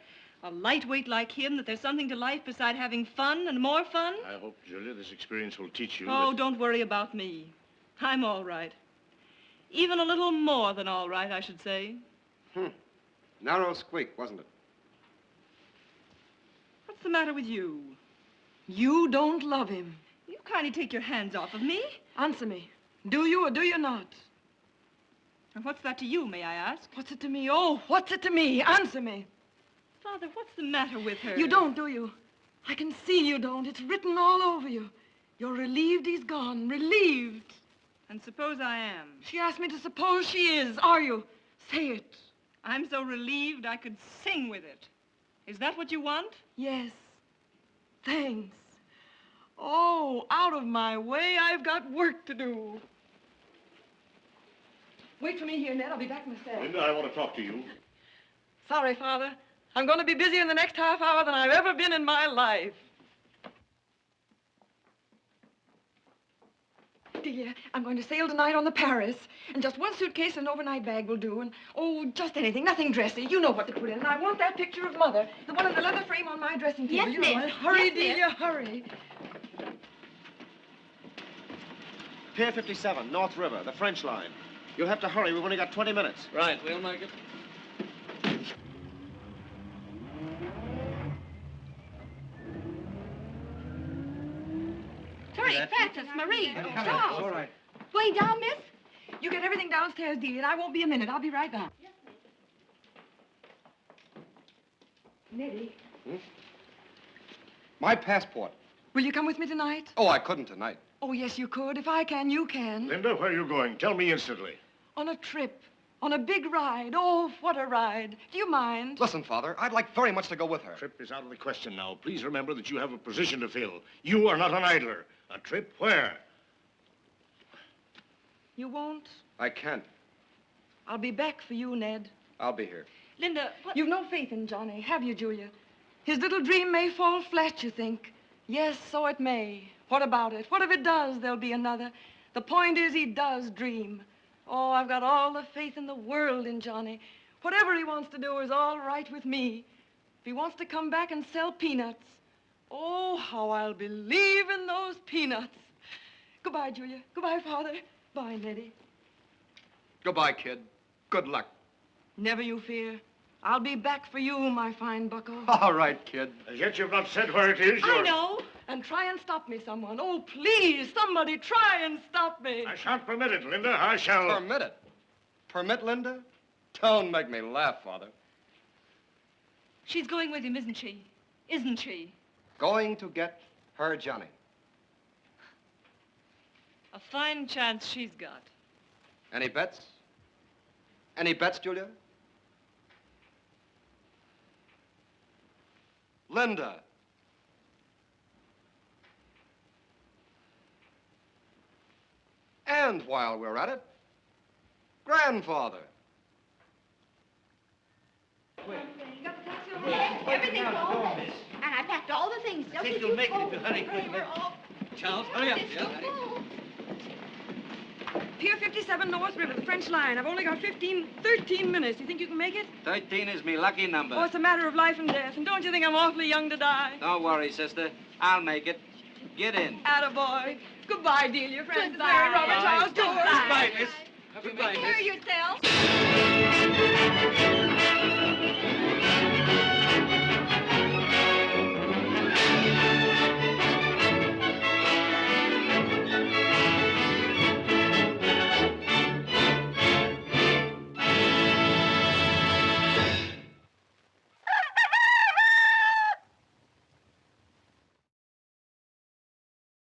lightweight like him that there's something to life beside having fun and more fun? I hope, Julia, this experience will teach you Oh, that... don't worry about me. I'm all right. Even a little more than all right, I should say. Narrow squeak, wasn't it? What's the matter with you? You don't love him. You kindly take your hands off of me. Answer me. Do you or do you not? And what's that to you, may I ask? What's it to me? Oh, what's it to me? Answer me. Father, what's the matter with her? You don't, do you? I can see you don't. It's written all over you. You're relieved he's gone. Relieved. And suppose I am. She asked me to suppose she is. Are you? Say it. I'm so relieved I could sing with it. Is that what you want? Yes. Thanks. Oh, out of my way. I've got work to do. Wait for me here, Ned. I'll be back myself. Linda, I want to talk to you. Sorry, Father. I'm going to be busier in the next half hour than I've ever been in my life. Delia, I'm going to sail tonight on the Paris. And just one suitcase and an overnight bag will do. And, oh, just anything, nothing dressy. You know what to put in. And I want that picture of Mother, the one in the leather frame on my dressing table. Yes, You know miss. it. Hurry, Yes, miss. Delia, hurry. Pier 57, North River, the French line. You'll have to hurry. We've only got 20 minutes. Right, we'll make it. Hurry, Francis, Marie. Charles. All right. Going down, miss? You get everything downstairs, Delia, and I won't be a minute. I'll be right back. Nettie, My passport. will you come with me tonight? Oh, I couldn't tonight. Oh, yes, you could. If I can, you can. Linda, where are you going? Tell me instantly. On a trip. On a big ride. Oh, what a ride. Do you mind? Listen, Father, I'd like very much to go with her. Trip is out of the question now. Please remember that you have a position to fill. You are not an idler. A trip where? You won't? I can't. I'll be back for you, Ned. I'll be here. Linda, what... You've no faith in Johnny, have you, Julia? His little dream may fall flat, you think. Yes, so it may. What about it? What if it does? There'll be another. The point is, he does dream. Oh, I've got all the faith in the world in Johnny. Whatever he wants to do is all right with me. If he wants to come back and sell peanuts, oh, how I'll believe in those peanuts. Goodbye, Julia. Goodbye, Father. Bye, Nettie. Goodbye, kid. Good luck. Never you fear. I'll be back for you, my fine bucko. All right, kid. As yet you've not said where it is. I know. And try and stop me, someone. Oh, please, somebody try and stop me. I shan't permit it, Linda. I shall... Permit it? Permit, Linda? Don't make me laugh, Father. She's going with him, isn't she? Isn't she? Going to get her Johnny. A fine chance she's got. Any bets? Any bets, Julia? Linda. And while we're at it, grandfather. Everything's all ready. And I packed all the things. Just as you make it told if you hurry me. quickly. We're all- Charles, hurry up. Pier 57, North River, the French line. I've only got 13 minutes. You think you can make it? 13 is me lucky number. Oh, it's a matter of life and death. And don't you think I'm awfully young to die? Don't worry, sister. I'll make it. Get in. Attaboy. Goodbye, Delia. Francis, Goodbye. Mary, Robert, Charles, Goodbye. George. Goodbye, miss. Goodbye, Take care of miss. yourself.